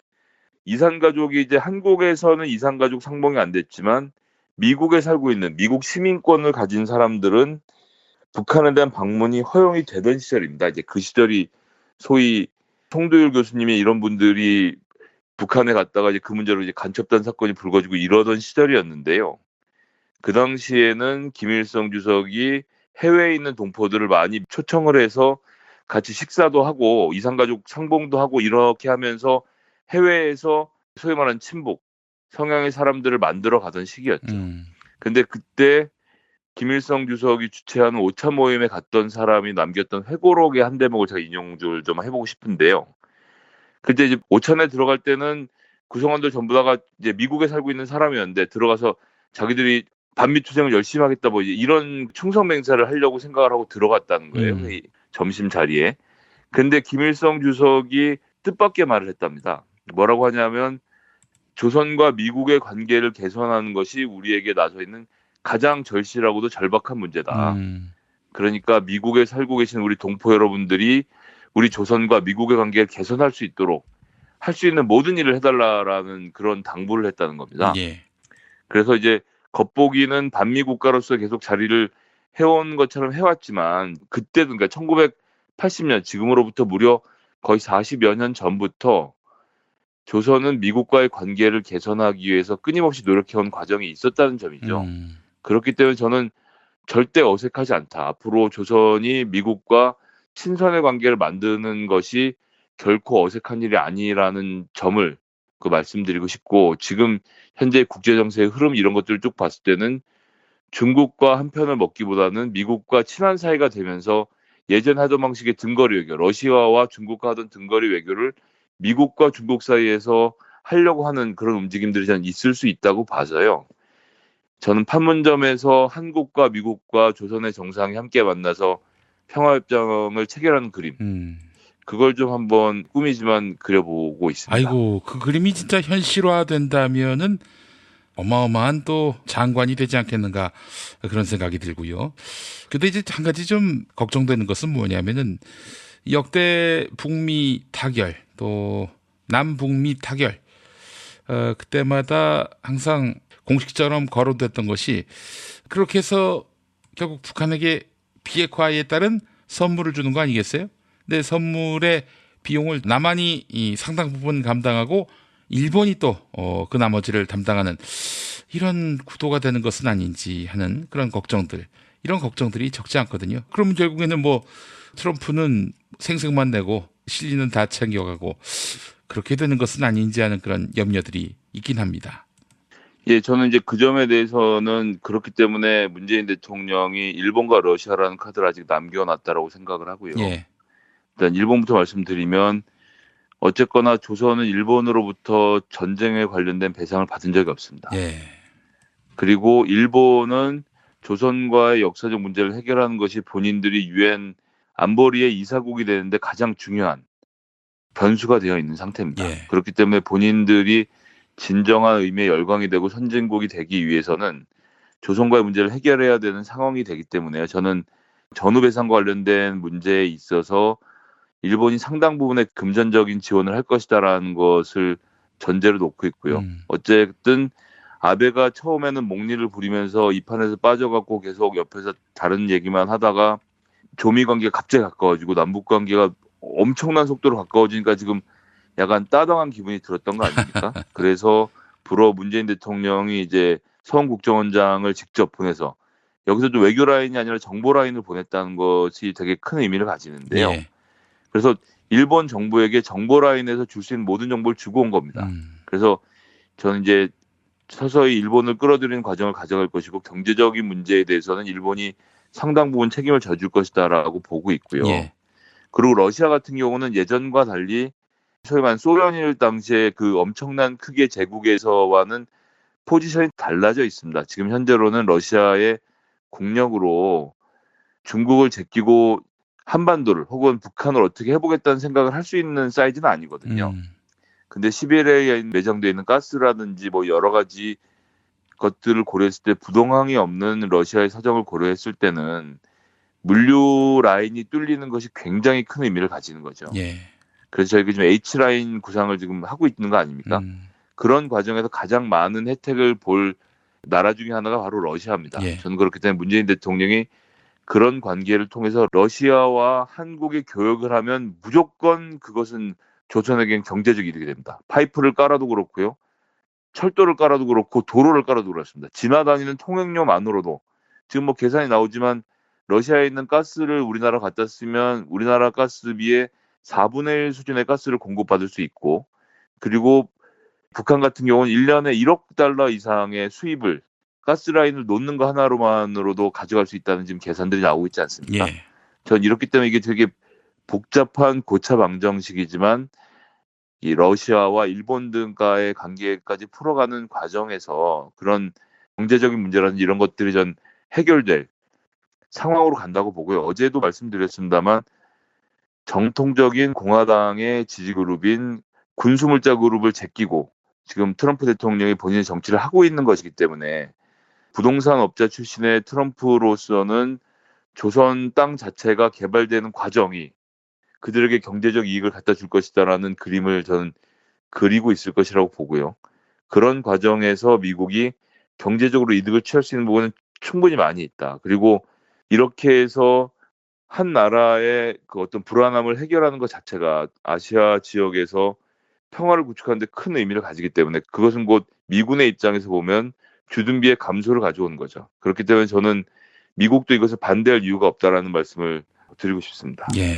이산가족이 이제 한국에서는 이산가족 상봉이 안 됐지만 미국에 살고 있는 미국 시민권을 가진 사람들은 북한에 대한 방문이 허용이 되던 시절입니다. 이제 그 시절이 소위 송도율 교수님이 이런 분들이 북한에 갔다가 이제 그 문제로 이제 간첩단 사건이 불거지고 이러던 시절이었는데요. 그 당시에는 김일성 주석이 해외에 있는 동포들을 많이 초청을 해서 같이 식사도 하고 이산가족 상봉도 하고 이렇게 하면서 해외에서 소위 말하는 친북 성향의 사람들을 만들어 가던 시기였죠. 근데 그때 김일성 주석이 주최하는 오차 모임에 갔던 사람이 남겼던 회고록의 한 대목을 제가 인용을 좀 해보고 싶은데요. 그때 이제 오찬에 들어갈 때는 구성원들 전부 다가 이제 미국에 살고 있는 사람이었는데 들어가서 자기들이 반미투쟁을 열심히 하겠다 뭐 이런 충성 맹세를 하려고 생각을 하고 들어갔다는 거예요. 회의 점심 자리에. 근데 김일성 주석이 뜻밖의 말을 했답니다. 뭐라고 하냐면 조선과 미국의 관계를 개선하는 것이 우리에게 나서 있는 가장 절실하고도 절박한 문제다. 그러니까 미국에 살고 계신 우리 동포 여러분들이 우리 조선과 미국의 관계를 개선할 수 있도록 할 수 있는 모든 일을 해달라라는 그런 당부를 했다는 겁니다. 그래서 이제 겉보기는 반미 국가로서 계속 자리를 해온 것처럼 해왔지만 그때도 그러니까 1980년 지금으로부터 무려 거의 40여 년 전부터 조선은 미국과의 관계를 개선하기 위해서 끊임없이 노력해온 과정이 있었다는 점이죠. 그렇기 때문에 저는 절대 어색하지 않다. 앞으로 조선이 미국과 친선의 관계를 만드는 것이 결코 어색한 일이 아니라는 점을 그 말씀드리고 싶고, 지금 현재 국제 정세의 흐름 이런 것들을 쭉 봤을 때는 중국과 한 편을 먹기보다는 미국과 친한 사이가 되면서 예전 하던 방식의 등거리 외교, 러시아와 중국과 하던 등거리 외교를 미국과 중국 사이에서 하려고 하는 그런 움직임들이 저는 있을 수 있다고 봐서요. 저는 판문점에서 한국과 미국과 조선의 정상이 함께 만나서 평화협정을 체결하는 그림, 그걸 좀 한번 꿈이지만 그려보고 있습니다. 아이고, 그 그림이 진짜 현실화된다면은 어마어마한 또 장관이 되지 않겠는가 그런 생각이 들고요. 근데 이제 한 가지 좀 걱정되는 것은 뭐냐면은 역대 북미 타결 또 남북미 타결 그때마다 항상 공식처럼 거론됐던 것이 그렇게 해서 결국 북한에게 비핵화에 따른 선물을 주는 거 아니겠어요? 근데 선물의 비용을 남한이 이 상당 부분 감당하고 일본이 또 그 나머지를 담당하는 이런 구도가 되는 것은 아닌지 하는 그런 걱정들, 이런 걱정들이 적지 않거든요. 그러면 결국에는 뭐 트럼프는 생색만 내고 실리는 다 챙겨가고 그렇게 되는 것은 아닌지 하는 그런 염려들이 있긴 합니다. 예, 저는 이제 그 점에 대해서는 그렇기 때문에 문재인 대통령이 일본과 러시아라는 카드를 아직 남겨놨다라고 생각을 하고요. 예. 일단 일본부터 말씀드리면 어쨌거나 조선은 일본으로부터 전쟁에 관련된 배상을 받은 적이 없습니다. 예. 그리고 일본은 조선과의 역사적 문제를 해결하는 것이 본인들이 유엔 안보리의 이사국이 되는데 가장 중요한 변수가 되어 있는 상태입니다. 예. 그렇기 때문에 본인들이 진정한 의미의 열강이 되고 선진국이 되기 위해서는 조선과의 문제를 해결해야 되는 상황이 되기 때문에 저는 전후배상과 관련된 문제에 있어서 일본이 상당 부분의 금전적인 지원을 할 것이다라는 것을 전제로 놓고 있고요. 어쨌든 아베가 처음에는 목리를 부리면서 이 판에서 빠져갖고 계속 옆에서 다른 얘기만 하다가 조미 관계가 갑자기 가까워지고 남북 관계가 엄청난 속도로 가까워지니까 지금 약간 따당한 기분이 들었던 거 아닙니까? 그래서 불어 문재인 대통령이 이제 서훈 국정원장을 직접 보내서 여기서 좀 외교 라인이 아니라 정보 라인을 보냈다는 것이 되게 큰 의미를 가지는데요. 예. 그래서 일본 정부에게 정보 라인에서 줄 수 있는 모든 정보를 주고 온 겁니다. 그래서 저는 이제 서서히 일본을 끌어들이는 과정을 가져갈 것이고 경제적인 문제에 대해서는 일본이 상당 부분 책임을 져줄 것이다라고 보고 있고요. 예. 그리고 러시아 같은 경우는 예전과 달리 소위 말하는 소련일 당시에 그 엄청난 크기의 제국에서와는 포지션이 달라져 있습니다. 지금 현재로는 러시아의 국력으로 중국을 제끼고 한반도를 혹은 북한을 어떻게 해보겠다는 생각을 할 수 있는 사이즈는 아니거든요. 근데 시베리아에 매장되어 있는 가스라든지 뭐 여러 가지 것들을 고려했을 때 부동항이 없는 러시아의 사정을 고려했을 때는 물류 라인이 뚫리는 것이 굉장히 큰 의미를 가지는 거죠. 예. 그래서 저희가 지금 H라인 구상을 지금 하고 있는 거 아닙니까? 그런 과정에서 가장 많은 혜택을 볼 나라 중에 하나가 바로 러시아입니다. 예. 저는 그렇기 때문에 문재인 대통령이 그런 관계를 통해서 러시아와 한국이 교역을 하면 무조건 그것은 조선에겐 경제적 이득이 됩니다. 파이프를 깔아도 그렇고요. 철도를 깔아도 그렇고 도로를 깔아도 그렇습니다. 지나다니는 통행료만으로도 지금 뭐 계산이 나오지만 러시아에 있는 가스를 우리나라 갖다 쓰면 우리나라 가스비의 4분의 1 수준의 가스를 공급받을 수 있고, 그리고 북한 같은 경우는 1년에 1억 달러 이상의 수입을 가스라인을 놓는 거 하나로만으로도 가져갈 수 있다는 지금 계산들이 나오고 있지 않습니까? 예. 전 이렇기 때문에 이게 되게 복잡한 고차 방정식이지만 이 러시아와 일본 등과의 관계까지 풀어가는 과정에서 그런 경제적인 문제라든지 이런 것들이 전 해결될 상황으로 간다고 보고요. 어제도 말씀드렸습니다만 정통적인 공화당의 지지 그룹인 군수물자 그룹을 제끼고 지금 트럼프 대통령이 본인의 정치를 하고 있는 것이기 때문에 부동산 업자 출신의 트럼프로서는 조선 땅 자체가 개발되는 과정이 그들에게 경제적 이익을 갖다 줄 것이다라는 그림을 저는 그리고 있을 것이라고 보고요. 그런 과정에서 미국이 경제적으로 이득을 취할 수 있는 부분은 충분히 많이 있다. 그리고 이렇게 해서 한 나라의 그 어떤 불안함을 해결하는 것 자체가 아시아 지역에서 평화를 구축하는 데 큰 의미를 가지기 때문에 그것은 곧 미군의 입장에서 보면 주둔비의 감소를 가져오는 거죠. 그렇기 때문에 저는 미국도 이것을 반대할 이유가 없다라는 말씀을 드리고 싶습니다. 예.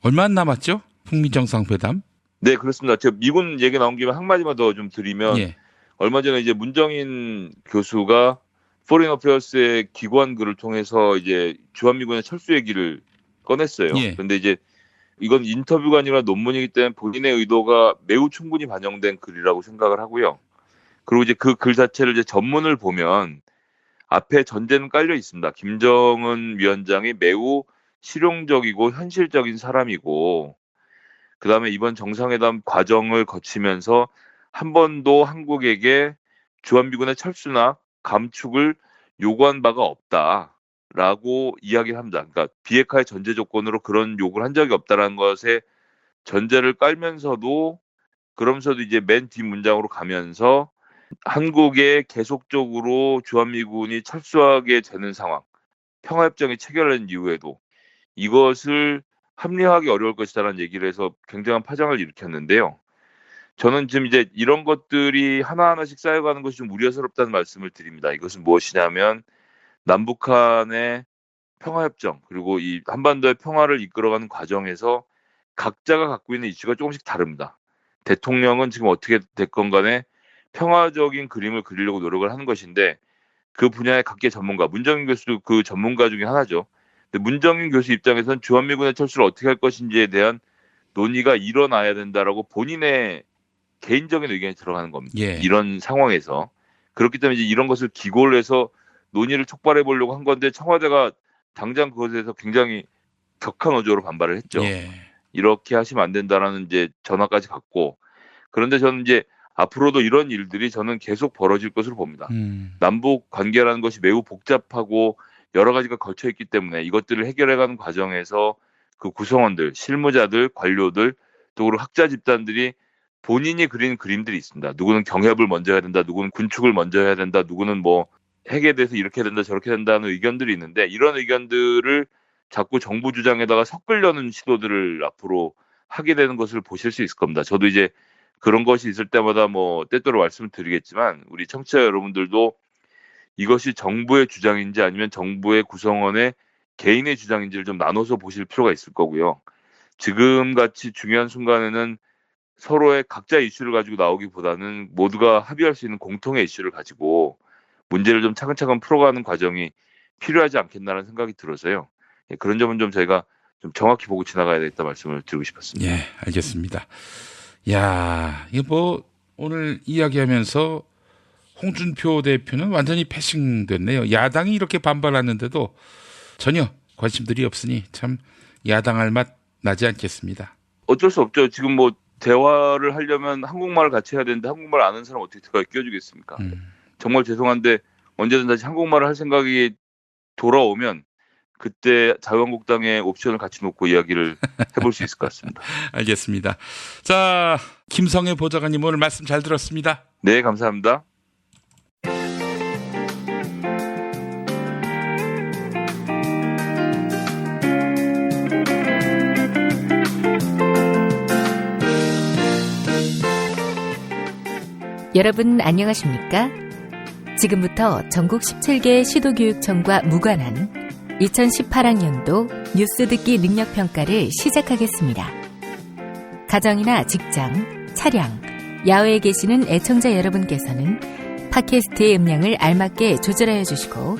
얼마 안 남았죠? 북미 정상회담. 네, 그렇습니다. 제가 미군 얘기 나온 김에 한마디만 더 좀 드리면 예. 얼마 전에 이제 문정인 교수가 포린 어페어스의 기관 글을 통해서 이제 주한미군의 철수 얘기를 꺼냈어요. 예. 그런데 이제 이건 인터뷰가 아니라 논문이기 때문에 본인의 의도가 매우 충분히 반영된 글이라고 생각을 하고요. 그리고 이제 그 글 자체를 이제 전문을 보면 앞에 전제는 깔려 있습니다. 김정은 위원장이 매우 실용적이고 현실적인 사람이고, 그 다음에 이번 정상회담 과정을 거치면서 한 번도 한국에게 주한미군의 철수나 감축을 요구한 바가 없다라고 이야기를 합니다. 그러니까 비핵화의 전제 조건으로 그런 요구를 한 적이 없다라는 것에 전제를 깔면서도, 그러면서도 이제 맨 뒷 문장으로 가면서 한국에 계속적으로 주한미군이 철수하게 되는 상황, 평화협정이 체결된 이후에도 이것을 합리화하기 어려울 것이다라는 얘기를 해서 굉장한 파장을 일으켰는데요. 저는 지금 이제 이런 것들이 하나하나씩 쌓여가는 것이 좀 우려스럽다는 말씀을 드립니다. 이것은 무엇이냐면 남북한의 평화협정, 그리고 이 한반도의 평화를 이끌어가는 과정에서 각자가 갖고 있는 이슈가 조금씩 다릅니다. 대통령은 지금 어떻게 됐건 간에 평화적인 그림을 그리려고 노력을 하는 것인데, 그 분야의 각계 전문가, 문정인 교수도 그 전문가 중에 하나죠. 근데 문정인 교수 입장에서는 주한미군의 철수를 어떻게 할 것인지에 대한 논의가 일어나야 된다라고 본인의 개인적인 의견이 들어가는 겁니다. 예. 이런 상황에서. 그렇기 때문에 이제 이런 것을 기고를 해서 논의를 촉발해 보려고 한 건데, 청와대가 당장 그것에 대해서 굉장히 격한 어조로 반발을 했죠. 예. 이렇게 하시면 안 된다라는 이제 전화까지 갔고, 그런데 저는 이제 앞으로도 이런 일들이 저는 계속 벌어질 것으로 봅니다. 남북 관계라는 것이 매우 복잡하고 여러 가지가 걸쳐 있기 때문에 이것들을 해결해가는 과정에서 그 구성원들, 실무자들, 관료들, 또 그리고 학자 집단들이 본인이 그린 그림들이 있습니다. 누구는 경협을 먼저 해야 된다, 누구는 군축을 먼저 해야 된다, 누구는 뭐 핵에 대해서 이렇게 된다, 저렇게 된다는 의견들이 있는데, 이런 의견들을 자꾸 정부 주장에다가 섞으려는 시도들을 앞으로 하게 되는 것을 보실 수 있을 겁니다. 저도 이제 그런 것이 있을 때마다 뭐 때때로 말씀을 드리겠지만, 우리 청취자 여러분들도 이것이 정부의 주장인지 아니면 정부의 구성원의 개인의 주장인지를 좀 나눠서 보실 필요가 있을 거고요. 지금같이 중요한 순간에는 서로의 각자 이슈를 가지고 나오기보다는 모두가 합의할 수 있는 공통의 이슈를 가지고 문제를 좀 차근차근 풀어가는 과정이 필요하지 않겠나라는 생각이 들어서요. 그런 점은 좀 저희가 좀 정확히 보고 지나가야 되겠다 말씀을 드리고 싶었습니다. 예, 알겠습니다. 야, 이거 뭐 오늘 이야기하면서 홍준표 대표는 완전히 패싱됐네요. 야당이 이렇게 반발하는데도 전혀 관심들이 없으니 참 야당할 맛 나지 않겠습니다. 어쩔 수 없죠. 지금 뭐 대화를 하려면 한국말을 같이 해야 되는데 한국말 아는 사람 어떻게 들어가 끼워주겠습니까? 정말 죄송한데 언제든 다시 한국말을 할 생각이 돌아오면 그때 자유한국당의 옵션을 같이 놓고 이야기를 해볼 수 있을 것 같습니다. 알겠습니다. 자, 김성애 보좌관님 오늘 말씀 잘 들었습니다. 네, 감사합니다. 여러분 안녕하십니까? 지금부터 전국 17개 시도교육청과 무관한 2018학년도 뉴스 듣기 능력평가를 시작하겠습니다. 가정이나 직장, 차량, 야외에 계시는 애청자 여러분께서는 팟캐스트의 음량을 알맞게 조절하여 주시고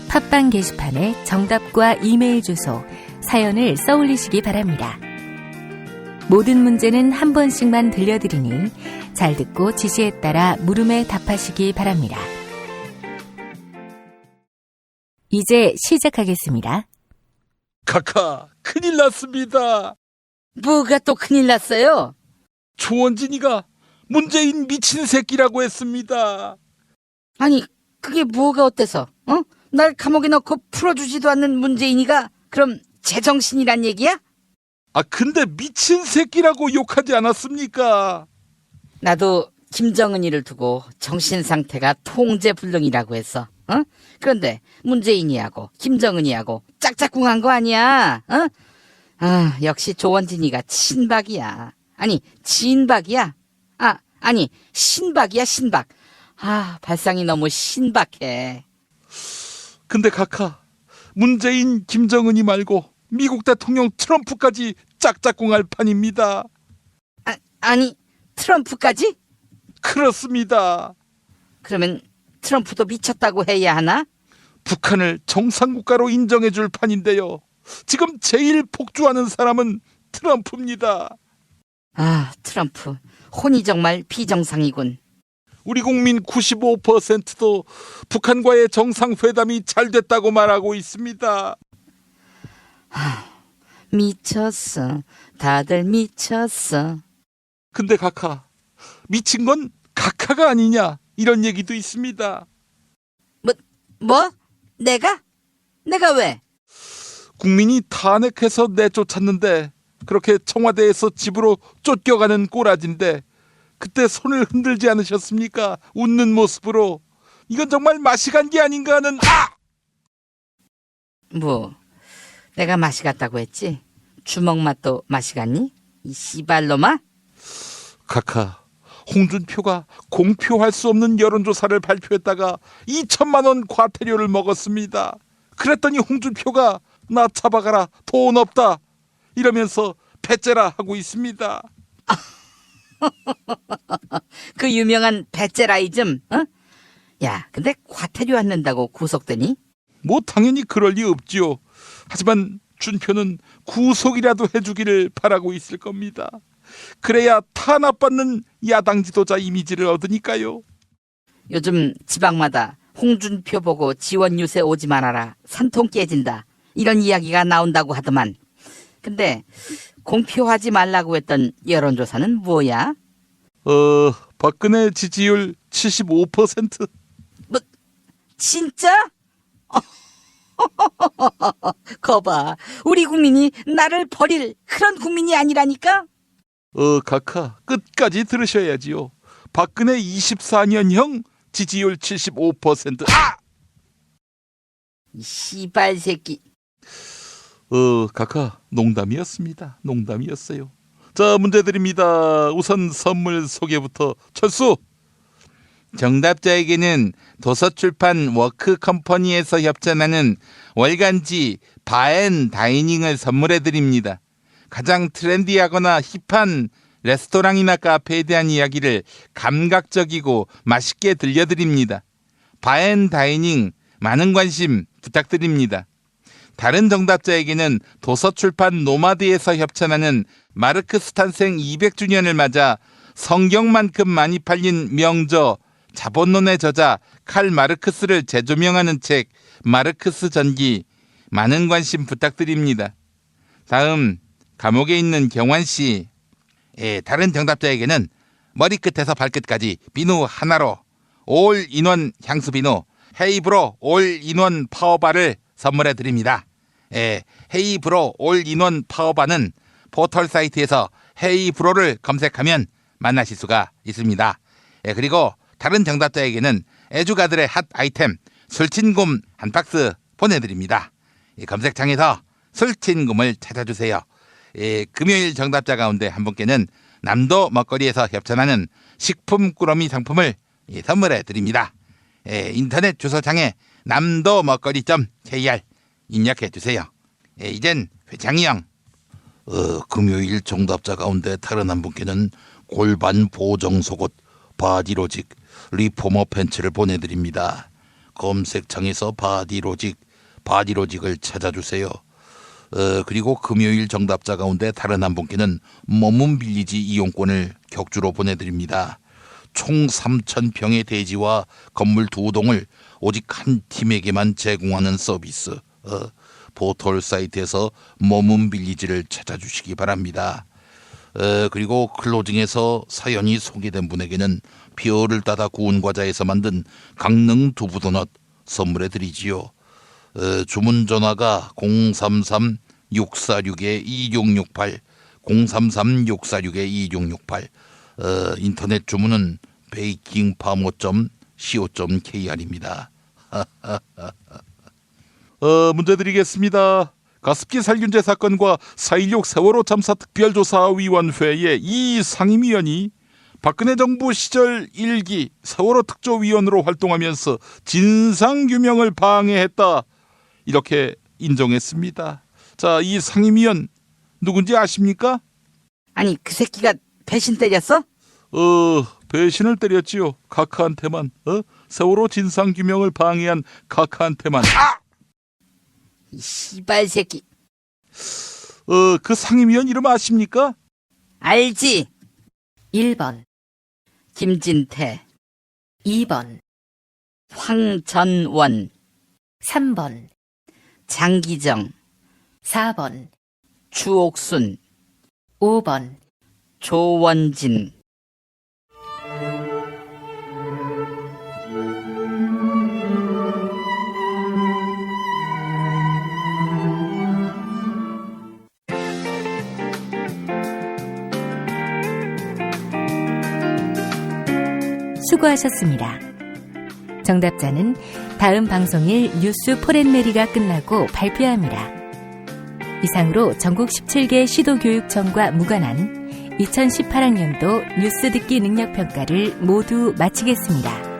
팟빵 게시판에 정답과 이메일 주소, 사연을 써올리시기 바랍니다. 모든 문제는 한 번씩만 들려드리니 잘 듣고 지시에 따라 물음에 답하시기 바랍니다. 이제 시작하겠습니다. 카카, 큰일 났습니다. 뭐가 또 큰일 났어요? 조원진이가 문재인 미친 새끼라고 했습니다. 아니, 그게 뭐가 어때서? 어? 날 감옥에 넣고 풀어주지도 않는 문재인이가 그럼 제정신이란 얘기야? 아, 근데 미친 새끼라고 욕하지 않았습니까? 나도 김정은이를 두고 정신상태가 통제불능이라고 했어. 어? 그런데 문재인이하고 김정은이하고 짝짝꿍한 거 아니야? 어? 아, 역시 조원진이가 친박이야. 아니, 진박이야? 아니, 신박이야, 신박. 아, 발상이 너무 신박해. 근데 카카, 문재인, 김정은이 말고 미국 대통령 트럼프까지 짝짝꿍할 판입니다. 아니, 트럼프까지? 그렇습니다. 그러면 트럼프도 미쳤다고 해야 하나? 북한을 정상국가로 인정해줄 판인데요. 지금 제일 폭주하는 사람은 트럼프입니다. 아, 트럼프. 혼이 정말 비정상이군. 우리 국민 95%도 북한과의 정상회담이 잘 됐다고 말하고 있습니다. 미쳤어. 다들 미쳤어. 근데 카카, 미친 건 카카가 아니냐 이런 얘기도 있습니다. 뭐? 내가 왜? 국민이 탄핵해서 내쫓았는데 그렇게 청와대에서 집으로 쫓겨가는 꼬라진데 그때 손을 흔들지 않으셨습니까? 웃는 모습으로. 이건 정말 맛이 간 게 아닌가 하는. 뭐, 내가 맛이 갔다고 했지? 주먹 맛도 맛이 갔니? 이 씨발놈아? 카카, 홍준표가 공표할 수 없는 여론조사를 발표했다가 2천만 원 과태료를 먹었습니다. 그랬더니 홍준표가 나 잡아가라, 돈 없다 이러면서 배째라 하고 있습니다. 그 유명한 배째라이즘, 어? 야, 근데 과태료 안 낸다고 구속되니? 뭐 당연히 그럴 리 없지요. 하지만 준표는 구속이라도 해주기를 바라고 있을 겁니다. 그래야 탄압받는 야당 지도자 이미지를 얻으니까요. 요즘 지방마다 홍준표 보고 지원 유세 오지 말아라, 산통 깨진다 이런 이야기가 나온다고 하더만. 근데 공표하지 말라고 했던 여론조사는 뭐야? 박근혜 지지율 75%. 뭐, 진짜? 거봐, 우리 국민이 나를 버릴 그런 국민이 아니라니까? 카카, 끝까지 들으셔야지요. 박근혜 24년형 지지율 75%. 이 씨발 새끼. 카카, 농담이었습니다. 농담이었어요. 자, 문제 드립니다. 우선 선물 소개부터. 철수. 정답자에게는 도서출판 워크컴퍼니에서 협찬하는 월간지 바앤다이닝을 선물해 드립니다. 가장 트렌디하거나 힙한 레스토랑이나 카페에 대한 이야기를 감각적이고 맛있게 들려드립니다. 바앤다이닝 많은 관심 부탁드립니다. 다른 정답자에게는 도서출판 노마드에서 협찬하는 마르크스 탄생 200주년을 맞아 성경만큼 많이 팔린 명저 자본론의 저자 칼 마르크스를 재조명하는 책 마르크스 전기 많은 관심 부탁드립니다. 다음 감옥에 있는 경환씨. 다른 정답자에게는 머리끝에서 발끝까지 비누 하나로 올인원 향수 비누 헤이브로 올인원 파워바를 선물해 드립니다. 헤이브로 올인원 파워바는 포털 사이트에서 헤이브로를 검색하면 만나실 수가 있습니다. 그리고 다른 정답자에게는 애주가들의 핫 아이템 술친굼 한 박스 보내드립니다. 검색창에서 술친굼을 찾아주세요. 금요일 정답자 가운데 한 분께는 남도 먹거리에서 협찬하는 식품 꾸러미 상품을 선물해 드립니다. 인터넷 주소창에 남도먹거리.kr 입력해 주세요. 이젠 회장이 형. 금요일 정답자 가운데 다른 한 분께는 골반 보정 속옷 바디로직 리포머 팬츠를 보내드립니다. 검색창에서 바디로직을 찾아주세요. 그리고 금요일 정답자 가운데 다른 한 분께는 머문 빌리지 이용권을 격주로 보내드립니다. 총 3,000평의 대지와 건물 2동을 오직 한 팀에게만 제공하는 서비스. 포털 사이트에서 머문 빌리지를 찾아주시기 바랍니다. 그리고 클로징에서 사연이 소개된 분에게는 뼈를 따다 구운 과자에서 만든 강릉 두부도넛 선물해 드리지요. 주문 전화가 033-646-2668 033-646-2668 인터넷 주문은 베이킹파머.co.kr입니다. 문제 드리겠습니다. 가습기 살균제 사건과 4.16 세월호 참사 특별조사위원회의 이 상임위원이 박근혜 정부 시절 1기 세월호 특조위원으로 활동하면서 진상규명을 방해했다. 이렇게 인정했습니다. 자, 이 상임위원 누군지 아십니까? 아니, 그 새끼가 배신 때렸어? 배신을 때렸지요. 카카한테만. 세월호 진상규명을 방해한 카카한테만. 이 씨발 새끼. 그 상임위원 이름 아십니까? 알지. 1번, 김진태, 2번, 황전원, 3번, 장기정, 4번, 주옥순, 5번, 조원진. 수고하셨습니다. 정답자는 다음 방송일 뉴스 포렌메리가 끝나고 발표합니다. 이상으로 전국 17개 시도교육청과 무관한 2018학년도 뉴스 듣기 능력평가를 모두 마치겠습니다.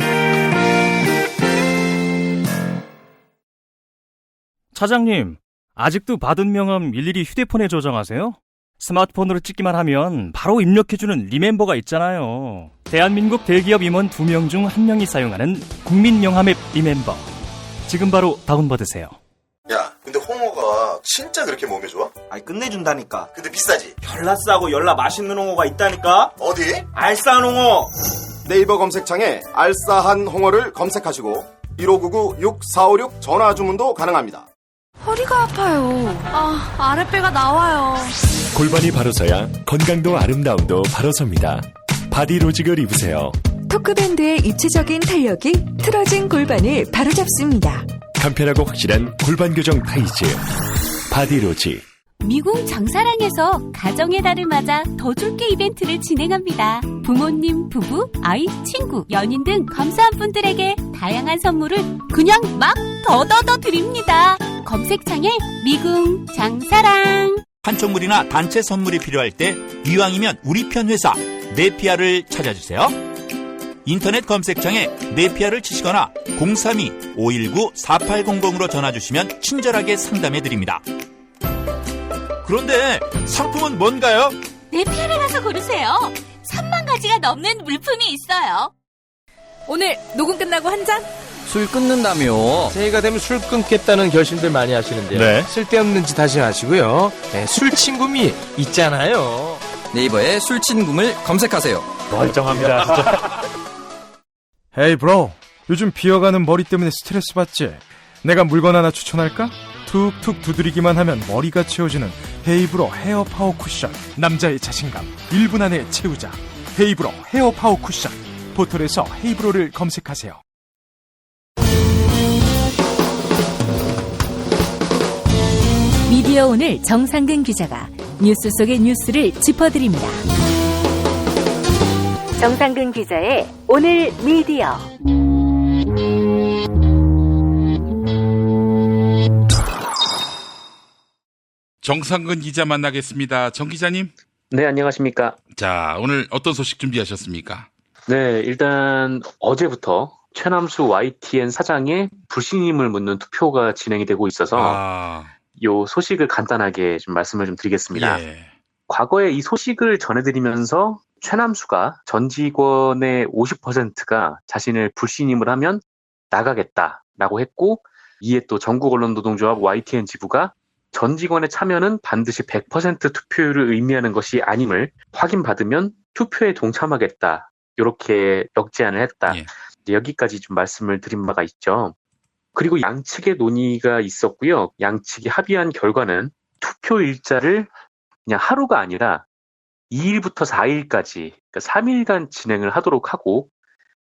차장님, 아직도 받은 명함 일일이 휴대폰에 저장하세요? 스마트폰으로 찍기만 하면 바로 입력해주는 리멤버가 있잖아요. 대한민국 대기업 임원 2명 중 1명이 사용하는 국민명함 앱 리멤버. 지금 바로 다운받으세요. 야, 근데 홍어가 진짜 그렇게 몸에 좋아? 아니 끝내준다니까. 근데 비싸지? 열나 싸고 열나 맛있는 홍어가 있다니까. 어디? 알싸한 홍어. 네이버 검색창에 알싸한 홍어를 검색하시고 1599-6456 전화 주문도 가능합니다. 허리가 아파요. 아랫배가 나와요. 골반이 바로 서야 건강도 아름다움도 바로 섭니다. 바디로직을 입으세요. 토크밴드의 입체적인 탄력이 틀어진 골반을 바로잡습니다. 간편하고 확실한 골반 교정 타이즈 바디로직. 미궁 장사랑에서 가정의 달을 맞아 더 줄게 이벤트를 진행합니다. 부모님, 부부, 아이, 친구, 연인 등 감사한 분들에게 다양한 선물을 그냥 막 더더더 드립니다. 검색창에 미궁 장사랑. 한총물이나 단체 선물이 필요할 때 이왕이면 우리 편 회사 네피아를 찾아주세요. 인터넷 검색창에 네피아를 치시거나 032-519-4800으로 전화주시면 친절하게 상담해드립니다. 그런데 상품은 뭔가요? 네피아를 가서 고르세요. 3만 가지가 넘는 물품이 있어요. 오늘 녹음 끝나고 한 잔? 술 끊는다며. 새해가 되면 술 끊겠다는 결심들 많이 하시는데요. 네. 쓸데없는 짓 하지 마시고요. 네, 술친구미 있잖아요. 네이버에 술친구를 검색하세요. 멀쩡합니다, 진짜. 헤이 브로, 요즘 비어가는 머리 때문에 스트레스 받지? 내가 물건 하나 추천할까? 툭툭 두드리기만 하면 머리가 채워지는 헤이브로 헤어 파워 쿠션. 남자의 자신감 1분 안에 채우자. 헤이브로 헤어 파워 쿠션. 포털에서 헤이브로를 검색하세요. 미디어 오늘 정상근 기자가 뉴스 속의 뉴스를 짚어드립니다. 정상근 기자의 오늘 미디어. 정상근 기자 만나겠습니다. 정 기자님. 네, 안녕하십니까. 자, 오늘 어떤 소식 준비하셨습니까? 네, 일단 어제부터 최남수 YTN 사장의 불신임을 묻는 투표가 진행이 되고 있어서 요 소식을 간단하게 좀 말씀을 좀 드리겠습니다. 예. 과거에 이 소식을 전해드리면서 최남수가 전 직원의 50%가 자신을 불신임을 하면 나가겠다라고 했고, 이에 또 전국언론노동조합 YTN 지부가 전 직원의 참여는 반드시 100% 투표율을 의미하는 것이 아님을 확인받으면 투표에 동참하겠다. 이렇게 역제안을 했다. 예. 여기까지 좀 말씀을 드린 바가 있죠. 그리고 양측의 논의가 있었고요. 양측이 합의한 결과는 투표 일자를 그냥 하루가 아니라 2일부터 4일까지, 그러니까 3일간 진행을 하도록 하고,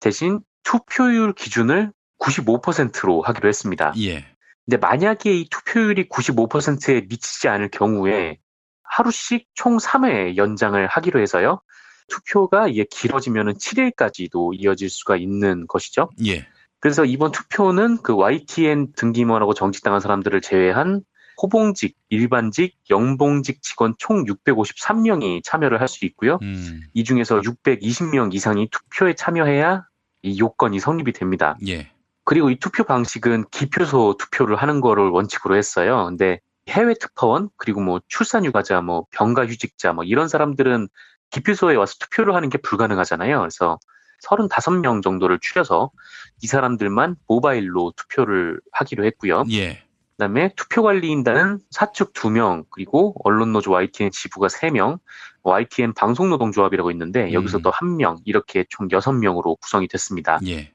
대신 투표율 기준을 95%로 하기로 했습니다. 예. 근데 만약에 이 투표율이 95%에 미치지 않을 경우에 하루씩 총 3회 연장을 하기로 해서요. 투표가 이게 길어지면 7일까지도 이어질 수가 있는 것이죠. 예. 그래서 이번 투표는 그 YTN 등기임원하고 정직당한 사람들을 제외한 호봉직, 일반직, 영봉직 직원 총 653명이 참여를 할 수 있고요. 이 중에서 620명 이상이 투표에 참여해야 이 요건이 성립이 됩니다. 예. 그리고 이 투표 방식은 기표소 투표를 하는 거를 원칙으로 했어요. 근데 해외 특파원, 그리고 뭐 출산휴가자, 뭐 병가휴직자, 뭐 이런 사람들은 기표소에 와서 투표를 하는 게 불가능하잖아요. 그래서 35명 정도를 추려서 이 사람들만 모바일로 투표를 하기로 했고요. 예. 그다음에 투표관리인단은 사측 2명, 그리고 언론노조 YTN 지부가 3명, YTN 방송노동조합이라고 있는데 여기서 또 1명, 이렇게 총 6명으로 구성이 됐습니다. 예.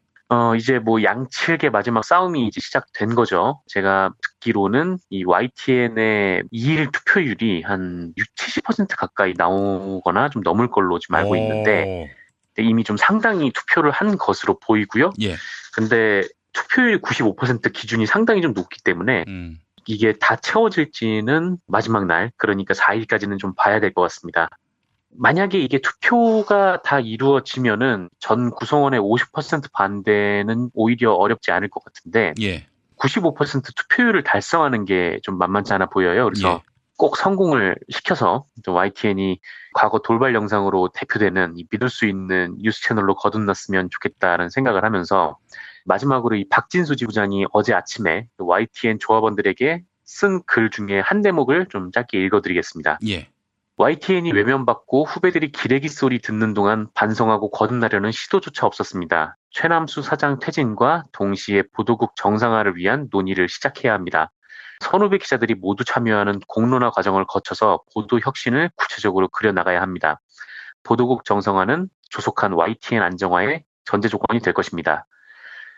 이제 뭐 양측의 마지막 싸움이 이제 시작된 거죠. 제가 듣기로는 이 YTN의 2일 투표율이 한 70% 가까이 나오거나 좀 넘을 걸로 지금 알고 있는데 이미 좀 상당히 투표를 한 것으로 보이고요. 예. 근데 투표율 95% 기준이 상당히 좀 높기 때문에 이게 다 채워질지는 마지막 날, 그러니까 4일까지는 좀 봐야 될 것 같습니다. 만약에 이게 투표가 다 이루어지면은 전 구성원의 50% 반대는 오히려 어렵지 않을 것 같은데 예. 95% 투표율을 달성하는 게 좀 만만치 않아 보여요. 그래서 꼭 성공을 시켜서 YTN이 과거 돌발 영상으로 대표되는 이 믿을 수 있는 뉴스 채널로 거듭났으면 좋겠다는 생각을 하면서 마지막으로 이 박진수 지부장이 어제 아침에 YTN 조합원들에게 쓴 글 중에 한 대목을 좀 짧게 읽어드리겠습니다. 예. YTN이 외면받고 후배들이 기레기 소리 듣는 동안 반성하고 거듭나려는 시도조차 없었습니다. 최남수 사장 퇴진과 동시에 보도국 정상화를 위한 논의를 시작해야 합니다. 1,500 기자들이 모두 참여하는 공론화 과정을 거쳐서 보도 혁신을 구체적으로 그려나가야 합니다. 보도국 정상화는 조속한 YTN 안정화의 전제 조건이 될 것입니다.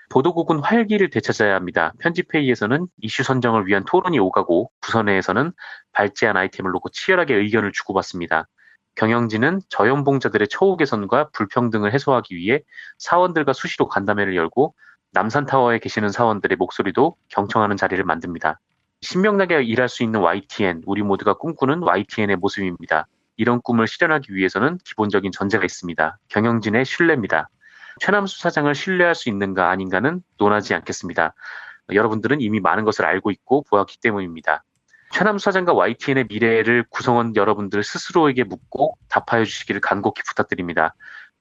보도국은 활기를 되찾아야 합니다. 편집회의에서는 이슈 선정을 위한 토론이 오가고 부서내에서는 발제한 아이템을 놓고 치열하게 의견을 주고받습니다. 경영진은 저연봉자들의 처우 개선과 불평등을 해소하기 위해 사원들과 수시로 간담회를 열고 남산타워에 계시는 사원들의 목소리도 경청하는 자리를 만듭니다. 신명나게 일할 수 있는 YTN, 우리 모두가 꿈꾸는 YTN의 모습입니다. 이런 꿈을 실현하기 위해서는 기본적인 전제가 있습니다. 경영진의 신뢰입니다. 최남수 사장을 신뢰할 수 있는가 아닌가는 논하지 않겠습니다. 여러분들은 이미 많은 것을 알고 있고 보았기 때문입니다. 최남수 사장과 YTN의 미래를 구성원 여러분들 스스로에게 묻고 답하여 주시기를 간곡히 부탁드립니다.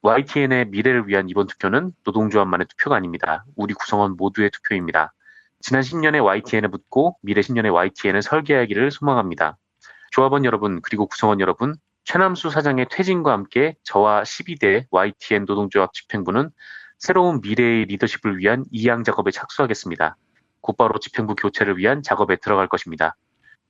YTN의 미래를 위한 이번 투표는 노동조합만의 투표가 아닙니다. 우리 구성원 모두의 투표입니다. 지난 10년의 YTN을 묻고 미래 10년의 YTN을 설계하기를 소망합니다. 조합원 여러분, 그리고 구성원 여러분, 최남수 사장의 퇴진과 함께 저와 12대 YTN 노동조합 집행부는 새로운 미래의 리더십을 위한 이양 작업에 착수하겠습니다. 곧바로 집행부 교체를 위한 작업에 들어갈 것입니다.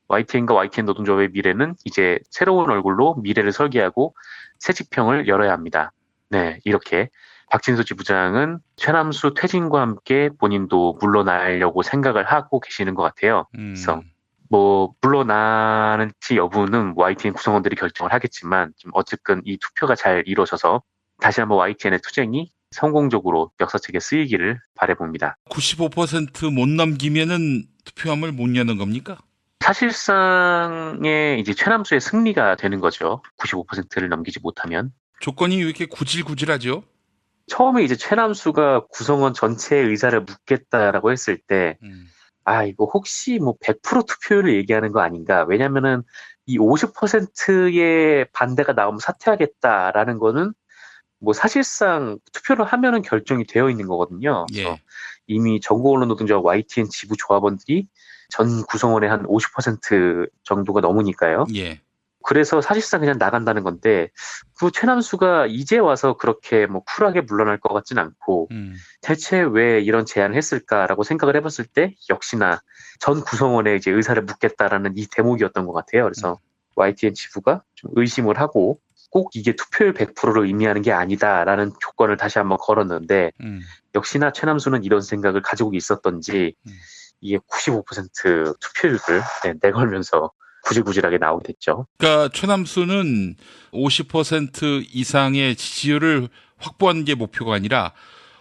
YTN과 YTN 노동조합의 미래는 이제 새로운 얼굴로 미래를 설계하고 새 집행을 열어야 합니다. 네, 이렇게 박진수 지부장은 최남수 퇴진과 함께 본인도 물러나려고 생각을 하고 계시는 것 같아요. 그래서 뭐 물러나는지 여부는 YTN 구성원들이 결정을 하겠지만 좀 어쨌든 이 투표가 잘 이루어져서 다시 한번 YTN의 투쟁이 성공적으로 역사책에 쓰이기를 바라봅니다. 95% 못 넘기면은 투표함을 못 여는 겁니까? 사실상의 이제 최남수의 승리가 되는 거죠. 95%를 넘기지 못하면. 조건이 왜 이렇게 구질구질하죠? 처음에 이제 최남수가 구성원 전체의 의사를 묻겠다라고 했을 때 이거 혹시 뭐 100% 투표율을 얘기하는 거 아닌가? 왜냐면은 이 50%의 반대가 나오면 사퇴하겠다라는 거는 뭐 사실상 투표를 하면은 결정이 되어 있는 거거든요. 그래서 이미 전국언론노동조합 YTN 지부 조합원들이 전 구성원의 한 50% 정도가 넘으니까요. 예. 그래서 사실상 그냥 나간다는 건데 그 최남수가 이제 와서 그렇게 뭐 쿨하게 물러날 것 같진 않고 대체 왜 이런 제안을 했을까라고 생각을 해봤을 때 역시나 전 구성원의 이제 의사를 묻겠다라는 이 대목이었던 것 같아요. 그래서 YTN 지부가 좀 의심을 하고 꼭 이게 투표율 100%를 의미하는 게 아니다라는 조건을 다시 한번 걸었는데 역시나 최남수는 이런 생각을 가지고 있었던지 이게 95% 투표율을 내걸면서 구질구질하게 나오게 됐죠. 그러니까 최남수는 50% 이상의 지지율을 확보하는 게 목표가 아니라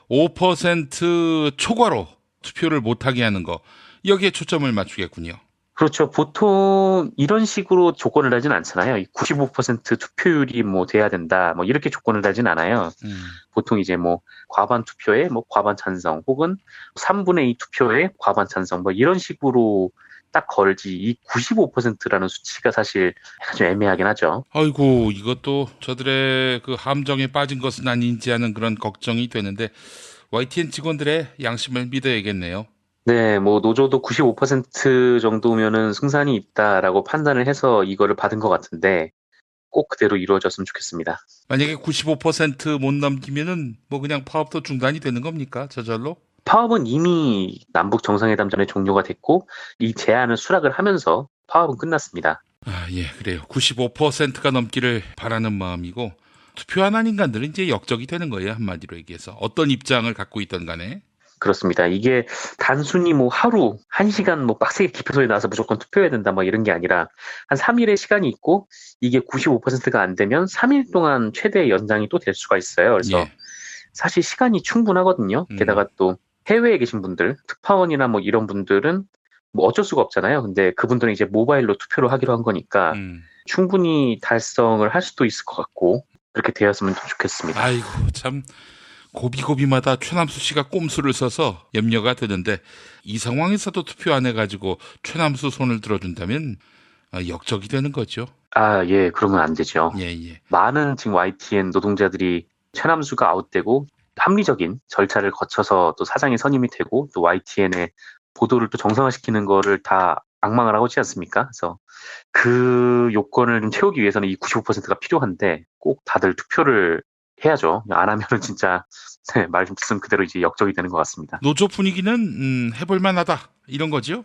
5% 초과로 투표를 못하게 하는 거, 여기에 초점을 맞추겠군요. 그렇죠. 보통 이런 식으로 조건을 달진 않잖아요. 95% 투표율이 뭐 돼야 된다, 뭐 이렇게 조건을 달진 않아요. 보통 이제 뭐 과반 투표에 뭐 과반 찬성, 혹은 3분의 2 투표에 과반 찬성, 뭐 이런 식으로 딱 걸지, 이 95%라는 수치가 사실 좀 애매하긴 하죠. 아이고, 이것도 저들의 그 함정에 빠진 것은 아닌지 하는 그런 걱정이 되는데 YTN 직원들의 양심을 믿어야겠네요. 네, 뭐 노조도 95% 정도면은 승산이 있다라고 판단을 해서 이거를 받은 것 같은데 꼭 그대로 이루어졌으면 좋겠습니다. 만약에 95%못 넘기면은 뭐 그냥 파업도 중단이 되는 겁니까? 저절로? 파업은 이미 남북 정상회담 전에 종료가 됐고 이 제안을 수락을 하면서 파업은 끝났습니다. 아, 예, 그래요. 95%가 넘기를 바라는 마음이고 투표 안 한 인간들은 이제 역적이 되는 거예요. 한마디로 얘기해서. 어떤 입장을 갖고 있던 간에. 그렇습니다. 이게 단순히 뭐 하루 1시간 뭐 빡세게 기표소에 나와서 무조건 투표해야 된다 뭐 이런 게 아니라 한 3일의 시간이 있고 이게 95%가 안 되면 3일 동안 최대 연장이 또 될 수가 있어요. 그래서 예. 사실 시간이 충분하거든요. 게다가 또 해외에 계신 분들, 특파원이나 뭐 이런 분들은 뭐 어쩔 수가 없잖아요. 근데 그분들은 이제 모바일로 투표를 하기로 한 거니까 충분히 달성을 할 수도 있을 것 같고 그렇게 되었으면 좋겠습니다. 아이고 참 고비고비마다 최남수 씨가 꼼수를 써서 염려가 되는데 이 상황에서도 투표 안 해가지고 최남수 손을 들어준다면 역적이 되는 거죠. 아, 예, 그러면 안 되죠. 예. 많은 지금 YTN 노동자들이 최남수가 아웃되고 합리적인 절차를 거쳐서 또 사장이 선임이 되고 또 YTN의 보도를 또 정상화시키는 거를 다 악망을 하고 있지 않습니까? 그래서 그 요건을 좀 채우기 위해서는 이 95%가 필요한데 꼭 다들 투표를 해야죠. 안 하면은 진짜 말 좀 듣으면 그대로 이제 역적이 되는 것 같습니다. 노조 분위기는 해볼만하다 이런 거죠?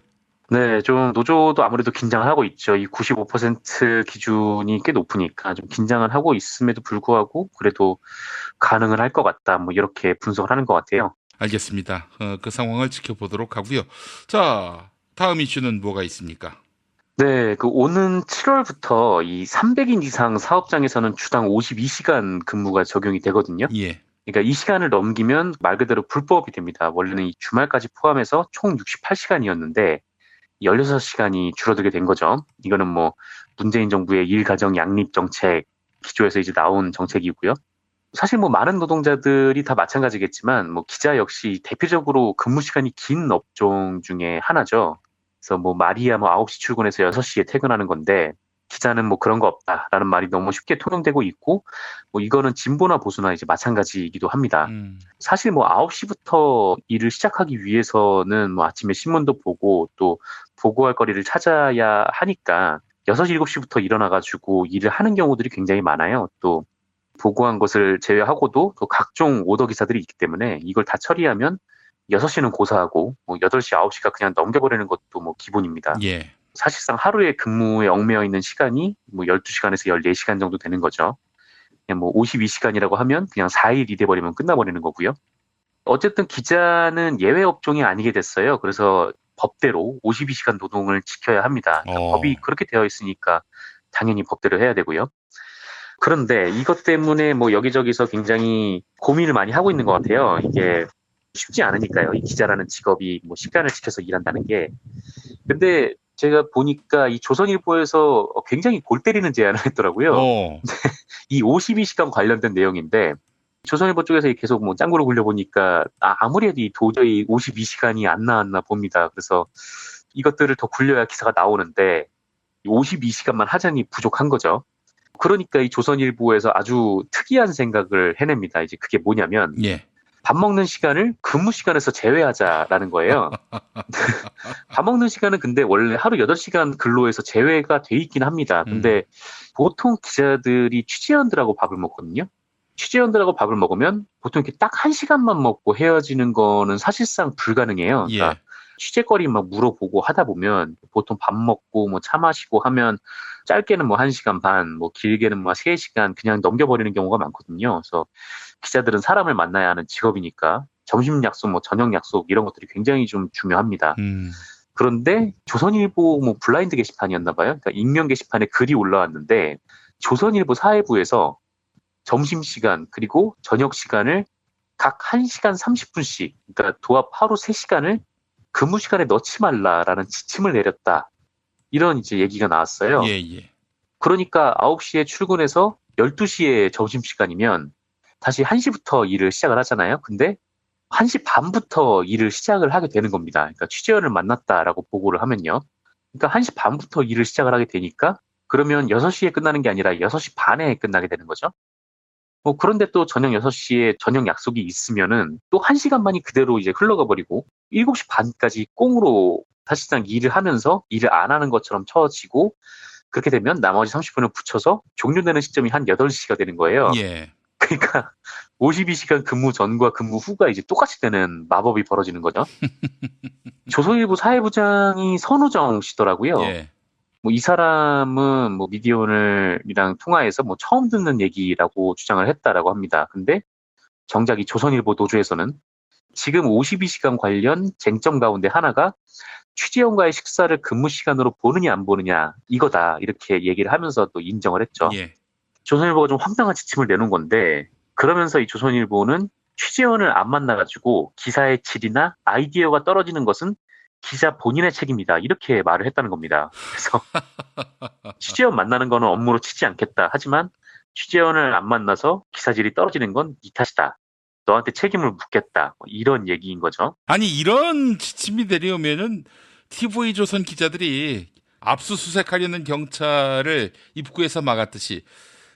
네, 좀 노조도 아무래도 긴장을 하고 있죠. 이 95% 기준이 꽤 높으니까 좀 긴장을 하고 있음에도 불구하고 그래도 가능을 할 것 같다. 뭐 이렇게 분석을 하는 것 같아요. 알겠습니다. 그 상황을 지켜보도록 하고요. 자, 다음 이슈는 뭐가 있습니까? 네, 그 오는 7월부터 이 300인 이상 사업장에서는 주당 52시간 근무가 적용이 되거든요. 예. 그러니까 이 시간을 넘기면 말 그대로 불법이 됩니다. 원래는 이 주말까지 포함해서 총 68시간이었는데 16시간이 줄어들게 된 거죠. 이거는 뭐 문재인 정부의 일가정 양립 정책 기조에서 이제 나온 정책이고요. 사실 뭐 많은 노동자들이 다 마찬가지겠지만 뭐 기자 역시 대표적으로 근무 시간이 긴 업종 중에 하나죠. 그래서 뭐 말이야 뭐 9시 출근해서 6시에 퇴근하는 건데 기자는 뭐 그런 거 없다라는 말이 너무 쉽게 통용되고 있고 뭐 이거는 진보나 보수나 이제 마찬가지이기도 합니다. 사실 뭐 9시부터 일을 시작하기 위해서는 뭐 아침에 신문도 보고 또 보고할 거리를 찾아야 하니까 6시, 7시부터 일어나가지고 일을 하는 경우들이 굉장히 많아요. 또 보고한 것을 제외하고도 또 각종 오더 기사들이 있기 때문에 이걸 다 처리하면 6시는 고사하고 뭐 8시, 9시가 그냥 넘겨버리는 것도 뭐 기본입니다. 예. 사실상 하루의 근무에 얽매여 있는 시간이 뭐 12시간에서 14시간 정도 되는 거죠. 그냥 뭐 52시간이라고 하면 그냥 4일이 돼버리면 끝나버리는 거고요. 어쨌든 기자는 예외 업종이 아니게 됐어요. 그래서 법대로 52시간 노동을 지켜야 합니다. 그러니까 법이 그렇게 되어 있으니까 당연히 법대로 해야 되고요. 그런데 이것 때문에 뭐 여기저기서 굉장히 고민을 많이 하고 있는 것 같아요. 이게 쉽지 않으니까요. 이 기자라는 직업이 뭐 시간을 지켜서 일한다는 게. 근데 제가 보니까 이 조선일보에서 굉장히 골 때리는 제안을 했더라고요. 이 52시간 관련된 내용인데 조선일보 쪽에서 계속 뭐 짱구를 굴려보니까 아무리 해도 도저히 52시간이 안 나왔나 봅니다. 그래서 이것들을 더 굴려야 기사가 나오는데 52시간만 하자니 부족한 거죠. 그러니까 이 조선일보에서 아주 특이한 생각을 해냅니다. 이제 그게 뭐냐면 밥 먹는 시간을 근무 시간에서 제외하자라는 거예요. 밥 먹는 시간은 근데 원래 하루 8시간 근로에서 제외가 돼 있긴 합니다. 근데 보통 기자들이 취재원들하고 밥을 먹거든요. 취재원들하고 밥을 먹으면 보통 이렇게 딱 1시간만 먹고 헤어지는 거는 사실상 불가능해요. 그러니까 취재거리 막 물어보고 하다 보면 보통 밥 먹고 뭐 차 마시고 하면 짧게는 뭐 1시간 반, 뭐 길게는 뭐 3시간 그냥 넘겨버리는 경우가 많거든요. 그래서 기자들은 사람을 만나야 하는 직업이니까 점심 약속, 뭐 저녁 약속 이런 것들이 굉장히 좀 중요합니다. 그런데 조선일보 뭐 블라인드 게시판이었나 봐요. 그러니까 익명 게시판에 글이 올라왔는데 조선일보 사회부에서 점심시간 그리고 저녁 시간을 각 1시간 30분씩 그러니까 도합 하루 3시간을 근무 시간에 넣지 말라라는 지침을 내렸다. 이런 이제 얘기가 나왔어요. 그러니까 9시에 출근해서 12시에 점심시간이면 다시 1시부터 일을 시작을 하잖아요. 근데 1시 반부터 일을 시작을 하게 되는 겁니다. 그러니까 취재원을 만났다라고 보고를 하면요. 그러니까 1시 반부터 일을 시작을 하게 되니까 그러면 6시에 끝나는 게 아니라 6시 반에 끝나게 되는 거죠. 뭐 그런데 또 저녁 6시에 저녁 약속이 있으면은 또 1시간만이 그대로 이제 흘러가 버리고 7시 반까지 꽁으로 사실상 일을 하면서 일을 안 하는 것처럼 처지고 그렇게 되면 나머지 30분을 붙여서 종료되는 시점이 한 8시가 되는 거예요. 예. 그러니까 52시간 근무 전과 근무 후가 이제 똑같이 되는 마법이 벌어지는 거죠. 조선일보 사회부장이 선우정 씨더라고요. 예. 뭐 이 사람은 뭐 미디어오늘이랑 통화해서 뭐 처음 듣는 얘기라고 주장을 했다라고 합니다. 근데 정작 이 조선일보 노조에서는 지금 52시간 관련 쟁점 가운데 하나가 취재원과의 식사를 근무 시간으로 보느냐 안 보느냐 이거다 이렇게 얘기를 하면서 또 인정을 했죠. 예. 조선일보가 좀 황당한 지침을 내놓은 건데 그러면서 이 조선일보는 취재원을 안 만나가지고 기사의 질이나 아이디어가 떨어지는 것은 기자 본인의 책임이다 이렇게 말을 했다는 겁니다. 그래서 취재원 만나는 거는 업무로 치지 않겠다. 하지만 취재원을 안 만나서 기사질이 떨어지는 건 네 탓이다. 너한테 책임을 묻겠다. 이런 얘기인 거죠. 아니 이런 지침이 내려오면은 TV조선 기자들이 압수수색하려는 경찰을 입구에서 막았듯이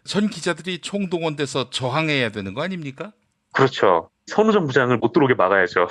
전 기자들이 총동원돼서 저항해야 되는 거 아닙니까? 그렇죠. 선우정 부장을 못 들어오게 막아야죠.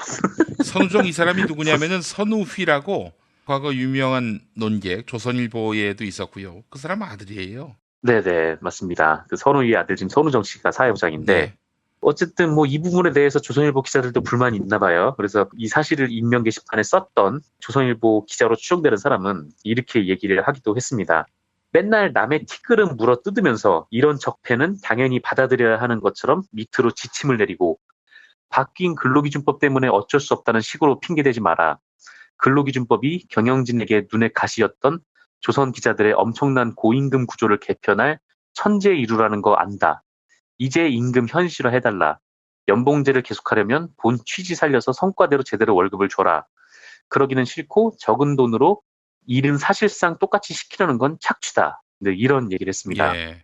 선우정 이 사람이 누구냐면은 선우휘라고 과거 유명한 논객 조선일보에도 있었고요. 그 사람 아들이에요. 네네 맞습니다. 그 선우의 아들 지금 선우정 씨가 사회부장인데 네. 어쨌든 뭐 이 부분에 대해서 조선일보 기자들도 불만이 있나 봐요. 그래서 이 사실을 익명 게시판에 썼던 조선일보 기자로 추정되는 사람은 이렇게 얘기를 하기도 했습니다. 맨날 남의 티끌은 물어 뜯으면서 이런 적폐는 당연히 받아들여야 하는 것처럼 밑으로 지침을 내리고 바뀐 근로기준법 때문에 어쩔 수 없다는 식으로 핑계대지 마라. 근로기준법이 경영진에게 눈의 가시였던 조선 기자들의 엄청난 고임금 구조를 개편할 천재 이루라는 거 안다. 이제 임금 현실화해달라. 연봉제를 계속하려면 본 취지 살려서 성과대로 제대로 월급을 줘라. 그러기는 싫고 적은 돈으로 일은 사실상 똑같이 시키려는 건 착취다. 네, 이런 얘기를 했습니다. 예.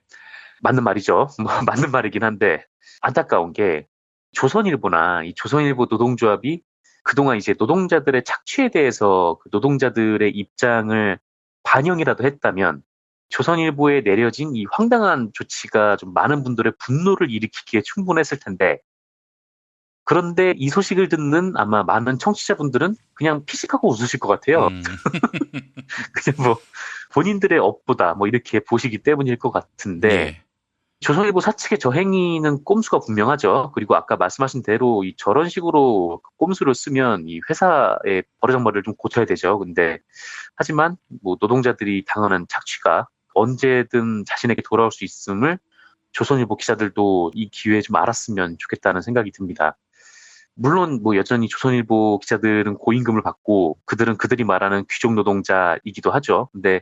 맞는 말이죠. 뭐 맞는 말이긴 한데 안타까운 게 조선일보나 이 조선일보 노동조합이 그동안 이제 노동자들의 착취에 대해서 그 노동자들의 입장을 반영이라도 했다면 조선일보에 내려진 이 황당한 조치가 좀 많은 분들의 분노를 일으키기에 충분했을 텐데 그런데 이 소식을 듣는 아마 많은 청취자분들은 그냥 피식하고 웃으실 것 같아요. 그냥 뭐 본인들의 업보다 뭐 이렇게 보시기 때문일 것 같은데 네. 조선일보 사측의 저 행위는 꼼수가 분명하죠. 그리고 아까 말씀하신 대로 저런 식으로 꼼수를 쓰면 이 회사의 버르장머리를 좀 고쳐야 되죠. 근데 하지만 뭐 노동자들이 당하는 착취가 언제든 자신에게 돌아올 수 있음을 조선일보 기자들도 이 기회에 좀 알았으면 좋겠다는 생각이 듭니다. 물론 뭐 여전히 조선일보 기자들은 고임금을 받고 그들은 그들이 말하는 귀족 노동자이기도 하죠. 근데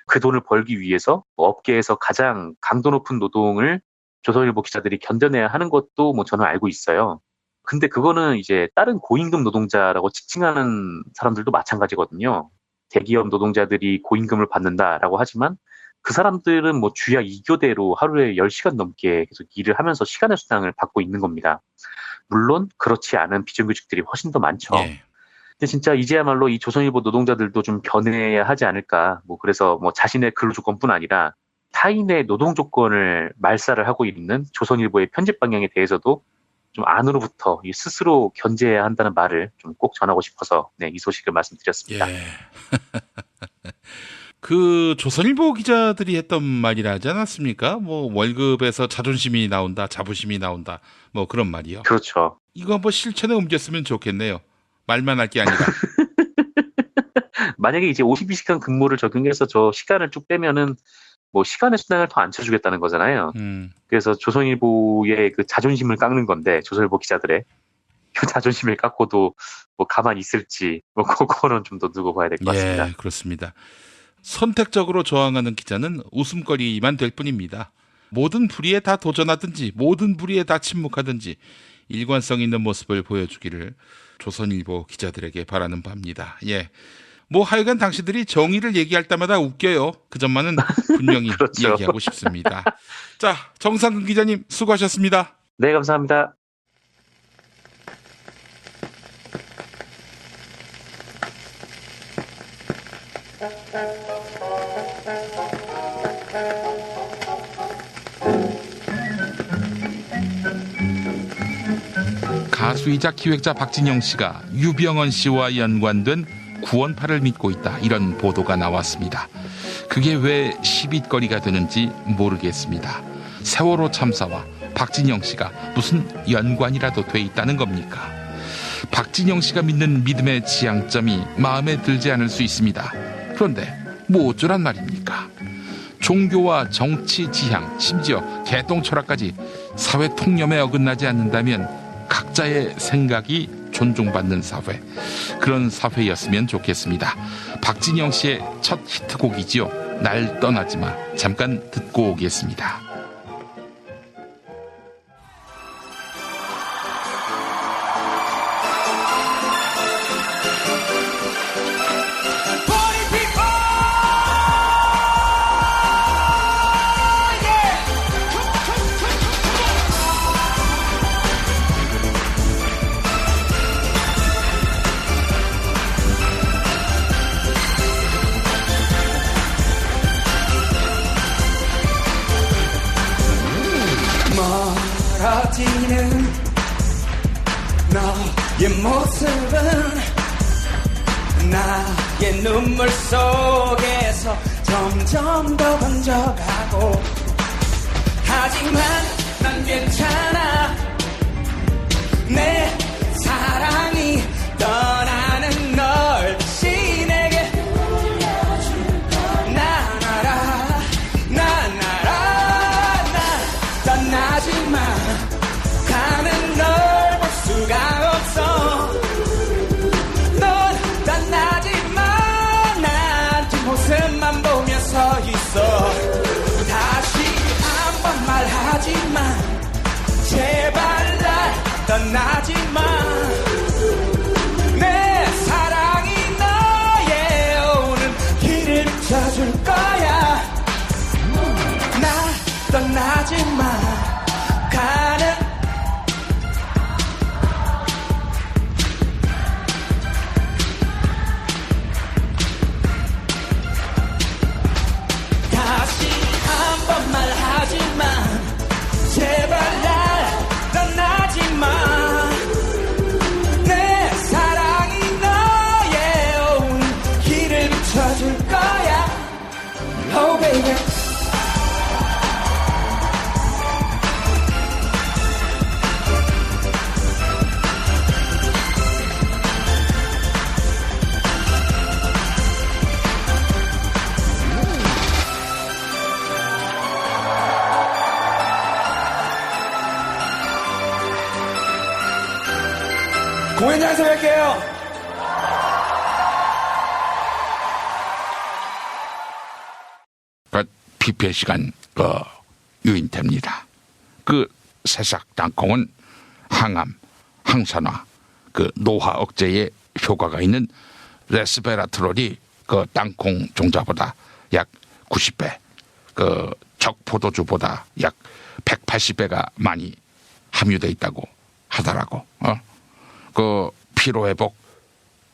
그 돈을 벌기 위해서 업계에서 가장 강도 높은 노동을 조선일보 기자들이 견뎌내야 하는 것도 뭐 저는 알고 있어요. 근데 그거는 이제 다른 고임금 노동자라고 지칭하는 사람들도 마찬가지거든요. 대기업 노동자들이 고임금을 받는다라고 하지만 그 사람들은 뭐 주야 2교대로 하루에 10시간 넘게 계속 일을 하면서 시간의 수당을 받고 있는 겁니다. 물론 그렇지 않은 비정규직들이 훨씬 더 많죠. 예. 근데 진짜 이제야말로 이 조선일보 노동자들도 좀 변해야 하지 않을까. 뭐 그래서 뭐 자신의 근로조건뿐 아니라 타인의 노동조건을 말살을 하고 있는 조선일보의 편집 방향에 대해서도 좀 안으로부터 스스로 견제해야 한다는 말을 좀 꼭 전하고 싶어서 네, 이 소식을 말씀드렸습니다. 예. 그 조선일보 기자들이 했던 말이라 하지 않았습니까? 뭐 월급에서 자존심이 나온다, 자부심이 나온다, 뭐 그런 말이요. 그렇죠. 이거 한번 실천에 옮겼으면 좋겠네요. 말만 할 게 아니라. 만약에 이제 52시간 근무를 적용해서 저 시간을 쭉 빼면은 뭐 시간의 수당을 더 안 쳐주겠다는 거잖아요. 그래서 조선일보의 그 자존심을 깎는 건데 조선일보 기자들의 그 자존심을 깎고도 뭐 가만히 있을지 뭐 그거는 좀 더 두고 봐야 될 것 같습니다. 예, 그렇습니다. 선택적으로 저항하는 기자는 웃음거리만 될 뿐입니다. 모든 불의에 다 도전하든지 모든 불의에 다 침묵하든지 일관성 있는 모습을 보여주기를 조선일보 기자들에게 바라는 바입니다. 예, 뭐 하여간 당신들이 정의를 얘기할 때마다 웃겨요. 그 점만은 분명히 그렇죠. 얘기하고 싶습니다. 자, 정상근 기자님 수고하셨습니다. 네, 감사합니다. 가수이자 기획자 박진영 씨가 유병헌 씨와 연관된 구원파를 믿고 있다, 이런 보도가 나왔습니다. 그게 왜 시비거리가 되는지 모르겠습니다. 세월호 참사와 박진영 씨가 무슨 연관이라도 돼 있다는 겁니까? 박진영 씨가 믿는 믿음의 지향점이 마음에 들지 않을 수 있습니다. 그런데 뭐 어쩌란 말입니까? 종교와 정치 지향, 심지어 개똥 철학까지 사회 통념에 어긋나지 않는다면 각자의 생각이 존중받는 사회, 그런 사회였으면 좋겠습니다. 박진영 씨의 첫 히트곡이지요. 날 떠나지 마. 잠깐 듣고 오겠습니다. 멀어지는 너의 모습은 나의 눈물 속에서 점점 더 번져가고 하지만 난 괜찮아 내 사랑이 떠나는 널 다시 내게 난 알아 난 알아 난 떠나지마 가는 널 볼 수가 없어 넌 떠나지마 난 뒷모습만 보며 서 있어 다시 한번 말하지마 제발 날 떠나지마 내 사랑이 너의 오는 길을 비춰줄 거야 나 떠나지마 가는 다시 한번 말하지마 제발 날 떠나지마 내 사랑이 너의 온 길을 비춰줄 거야 Oh baby 공연장에서 뵐게요. 피폐 시간 유인태입니다. 새싹 땅콩은 항암, 항산화, 노화 억제에 효과가 있는 레스베라트롤이 땅콩 종자보다 약 90배, 적포도주보다 약 180배가 많이 함유돼 있다고 하더라고. 피로회복,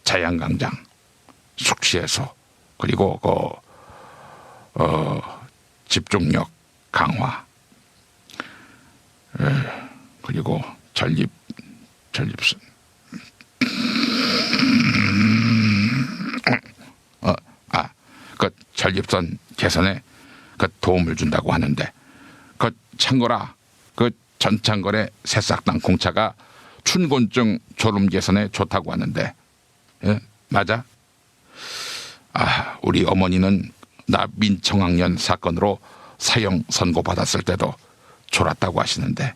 자양강장, 숙취해소, 그리고 집중력 강화, 그리고 전립선, 전립선 개선에 도움을 준다고 하는데, 참고라, 전창걸의 새싹 땅콩차가 춘곤증 졸음 개선에 좋다고 하는데, 맞아? 우리 어머니는 나 민청학년 사건으로 사형 선고받았을 때도 졸았다고 하시는데,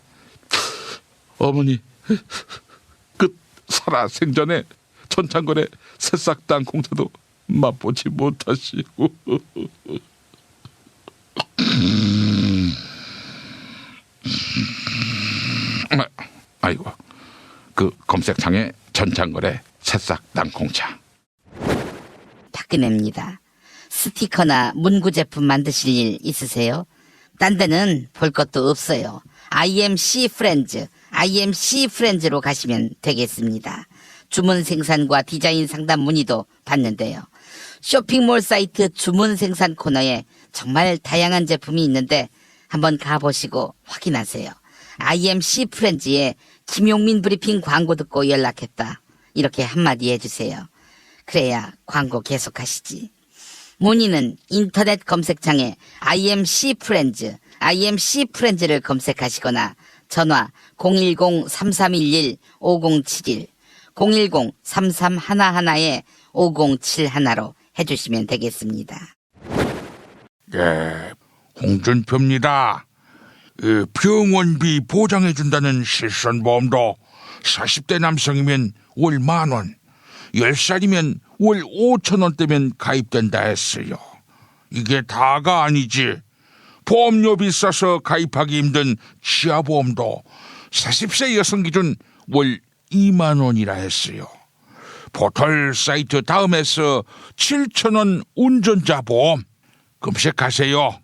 어머니 살아생전에 전창걸의 새싹 땅콩차도 맛보지 못하시고 아이고, 검색창에 전창걸의 새싹 땅콩차. 박근혜입니다. 스티커나 문구 제품 만드실 일 있으세요? 딴 데는 볼 것도 없어요. IMC 프렌즈로 가시면 되겠습니다. 주문 생산과 디자인 상담 문의도 받는데요. 쇼핑몰 사이트 주문 생산 코너에 정말 다양한 제품이 있는데 한번 가보시고 확인하세요. IMC 프렌즈에 김용민 브리핑 광고 듣고 연락했다, 이렇게 한마디 해주세요. 그래야 광고 계속하시지. 문의는 인터넷 검색창에 IMC 프렌즈를 검색하시거나 전화 010-3311-5071, 010-3311-5071로 해주시면 되겠습니다. 네, 홍준표입니다. 병원비 보장해준다는 실손보험도 40대 남성이면 월 10,000원, 10살이면 월 5,000원대면 가입된다 했어요. 이게 다가 아니지. 보험료 비싸서 가입하기 힘든 치아보험도 40세 여성 기준 월 2만 원이라 했어요. 포털 사이트 다음에서 7,000원 운전자 보험 검색하세요.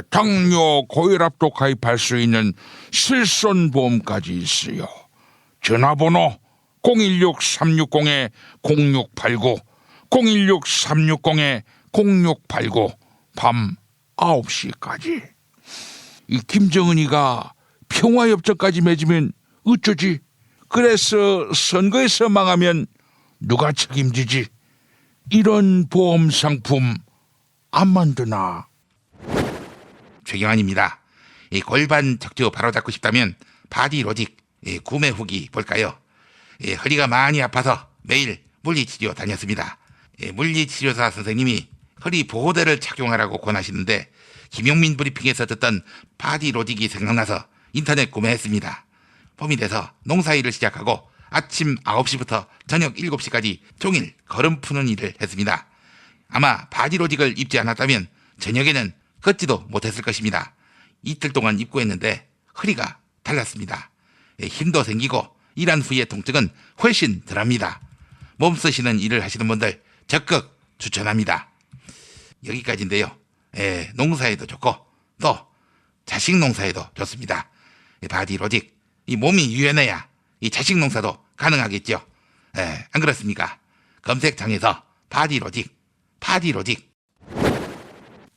당뇨, 고혈압도 가입할 수 있는 실손보험까지 있어요. 전화번호 016-360-0689, 016-360-0689, 밤 9시까지. 이 김정은이가 평화협정까지 맺으면 어쩌지? 그래서 선거에서 망하면 누가 책임지지? 이런 보험 상품 안 만드나? 최경환입니다. 이 골반 척추 바로잡고 싶다면 바디로직 구매 후기 볼까요? 허리가 많이 아파서 매일 물리치료 다녔습니다. 물리치료사 선생님이 허리 보호대를 착용하라고 권하시는데 김용민 브리핑에서 듣던 바디로직이 생각나서 인터넷 구매했습니다. 봄이 돼서 농사일을 시작하고 아침 9시부터 저녁 7시까지 종일 걸음 푸는 일을 했습니다. 아마 바디로직을 입지 않았다면 저녁에는 걷지도 못했을 것입니다. 이틀 동안 입고 했는데 허리가 달랐습니다. 힘도 생기고 일한 후의 통증은 훨씬 덜합니다. 몸 쓰시는 일을 하시는 분들 적극 추천합니다. 여기까지인데요. 농사에도 좋고 또 자식 농사에도 좋습니다. 바디로직, 이 몸이 유연해야 이 자식 농사도 가능하겠죠. 안 그렇습니까? 검색창에서 바디로직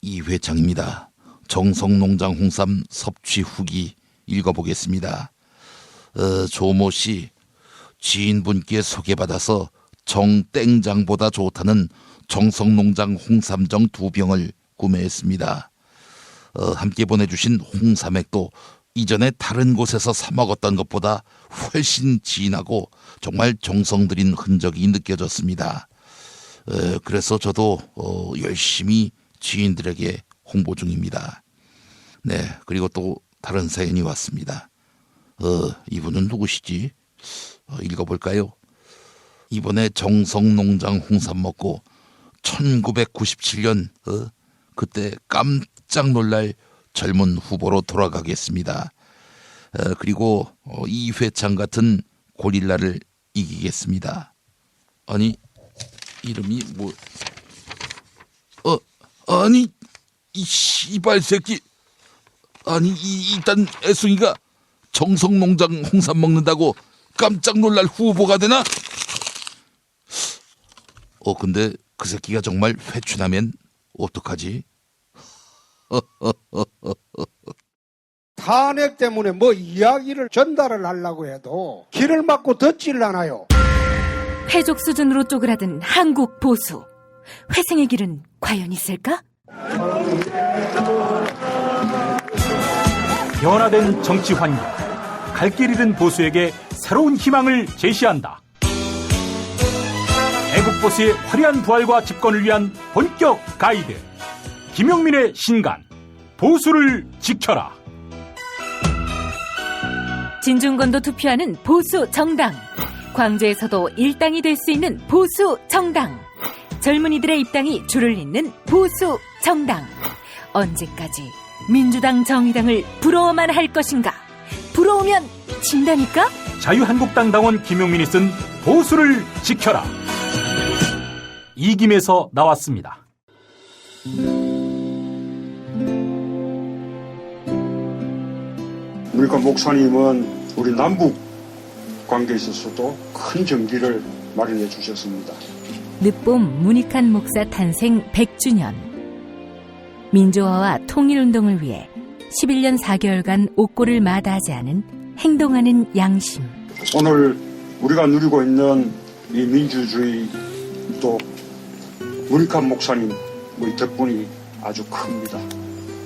2회창입니다. 정성농장 홍삼 섭취 후기 읽어보겠습니다. 조모 씨, 지인분께 소개받아서 정땡장보다 좋다는 정성농장 홍삼정 2병을 구매했습니다. 함께 보내주신 홍삼액도 이전에 다른 곳에서 사 먹었던 것보다 훨씬 진하고 정말 정성 들인 흔적이 느껴졌습니다. 그래서 저도 열심히 지인들에게 홍보 중입니다. 네, 그리고 또 다른 사연이 왔습니다. 이분은 누구시지? 읽어볼까요? 이번에 정성농장 홍삼 먹고 1997년 그때 깜짝 놀랄 젊은 후보로 돌아가겠습니다. 그리고 이회창 같은 고릴라를 이기겠습니다. 아니, 이름이 뭐? 아니, 이 씨발 새끼. 아니, 이딴 애송이가 정성농장 홍삼 먹는다고 깜짝 놀랄 후보가 되나? 근데 그 새끼가 정말 회춘하면 어떡하지? 탄핵 때문에 뭐 이야기를 전달을 하려고 해도 길을 막고 듣질 않아요. 회족 수준으로 쪼그라든 한국 보수. 회생의 길은 과연 있을까? 변화된 정치 환경, 갈 길 잃은 보수에게 새로운 희망을 제시한다. 애국 보수의 화려한 부활과 집권을 위한 본격 가이드, 김용민의 신간, 보수를 지켜라. 진중권도 투표하는 보수 정당, 광주에서도 일당이 될 수 있는 보수 정당, 젊은이들의 입당이 줄을 잇는 보수 정당. 언제까지 민주당 정의당을 부러워만 할 것인가? 부러우면 진다니까? 자유한국당 당원 김용민이 쓴 보수를 지켜라. 이김에서 나왔습니다. 그러니까 목사님은 우리 남북 관계에 있어서도 큰 정기를 마련해 주셨습니다. 늦봄 문익환 목사 탄생 100주년. 민주화와 통일운동을 위해 11년 4개월간 옥고를 마다하지 않은 행동하는 양심. 오늘 우리가 누리고 있는 이 민주주의 또 문익환 목사님 덕분이 아주 큽니다.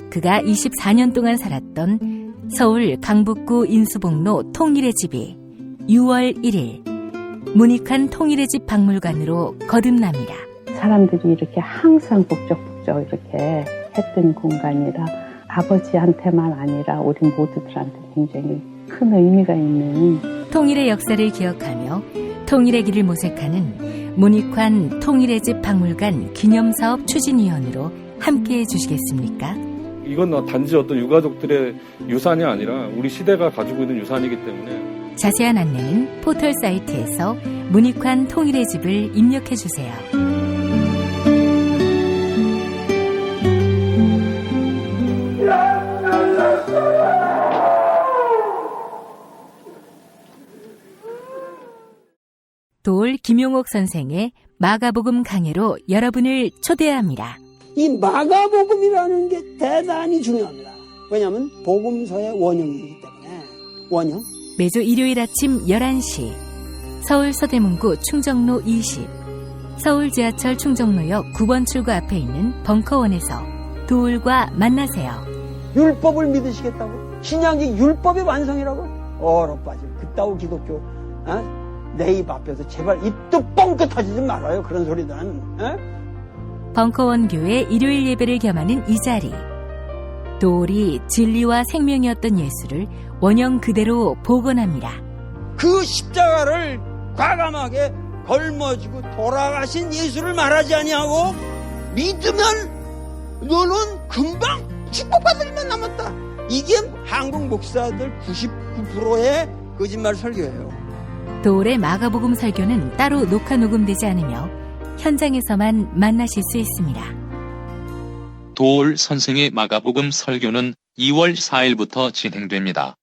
그가 24년 동안 살았던 서울 강북구 인수봉로 통일의 집이 6월 1일 문익환 통일의 집 박물관으로 거듭납니다. 사람들이 이렇게 항상 북적북적 이렇게 했던 공간이라 아버지한테만 아니라 우리 모두들한테 굉장히 큰 의미가 있는 통일의 역사를 기억하며 통일의 길을 모색하는 문익환 통일의 집 박물관 기념사업 추진위원으로 함께해 주시겠습니까? 이건 단지 어떤 유가족들의 유산이 아니라 우리 시대가 가지고 있는 유산이기 때문에 자세한 안내는 포털 사이트에서 문익환 통일의 집을 입력해 주세요. 도올 김용옥 선생의 마가복음 강해로 여러분을 초대합니다. 이 마가복음이라는 게 대단히 중요합니다. 왜냐하면 복음서의 원형이기 때문에. 원형. 매주 일요일 아침 11시 서울 서대문구 충정로 20 서울 지하철 충정로역 9번 출구 앞에 있는 벙커원에서 도울과 만나세요. 율법을 믿으시겠다고? 신약이 율법의 완성이라고? 얼어빠질 그따구 기독교 내 입 앞에서 제발 입도 뻥끗 터지지 말아요. 그런 소리들은. 벙커원 교회 일요일 예배를 겸하는 이 자리. 도울이 진리와 생명이었던 예수를 원형 그대로 복원합니다. 그 십자가를 과감하게 걸머지고 돌아가신 예수를 말하지 아니하고 믿으면 너는 금방 축복받을 일만 남았다. 이게 한국 목사들 99%의 거짓말 설교예요. 도울의 마가복음 설교는 따로 녹화 녹음되지 않으며 현장에서만 만나실 수 있습니다. 도울 선생의 마가복음 설교는 2월 4일부터 진행됩니다.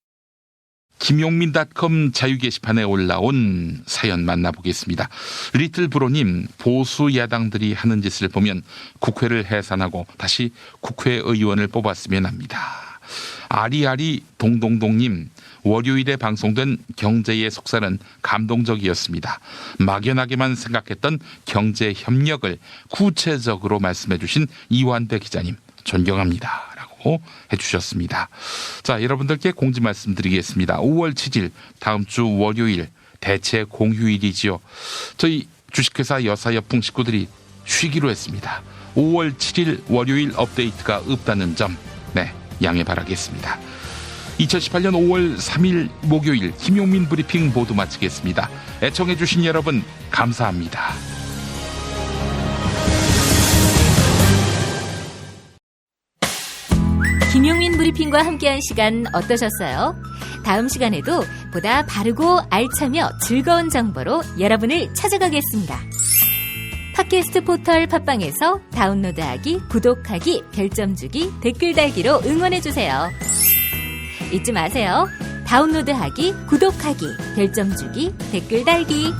김용민.com 자유 게시판에 올라온 사연 만나보겠습니다. 리틀브로님, 보수 야당들이 하는 짓을 보면 국회를 해산하고 다시 국회의원을 뽑았으면 합니다. 아리아리 동동동님, 월요일에 방송된 경제의 속살은 감동적이었습니다. 막연하게만 생각했던 경제 협력을 구체적으로 말씀해 주신 이완배 기자님 존경합니다 라고 해주셨습니다. 자, 여러분들께 공지 말씀드리겠습니다. 5월 7일 다음 주 월요일 대체 공휴일이지요. 저희 주식회사 여사여풍 식구들이 쉬기로 했습니다. 5월 7일 월요일 업데이트가 없다는 점 양해 바라겠습니다. 2018년 5월 3일 목요일 김용민 브리핑 모두 마치겠습니다. 애청해주신 여러분 감사합니다. 김용민 브리핑과 함께한 시간 어떠셨어요? 다음 시간에도 보다 바르고 알차며 즐거운 정보로 여러분을 찾아가겠습니다. 팟캐스트 포털 팟빵에서 다운로드하기, 구독하기, 별점 주기, 댓글 달기로 응원해주세요. 잊지 마세요. 다운로드하기, 구독하기, 별점 주기, 댓글 달기.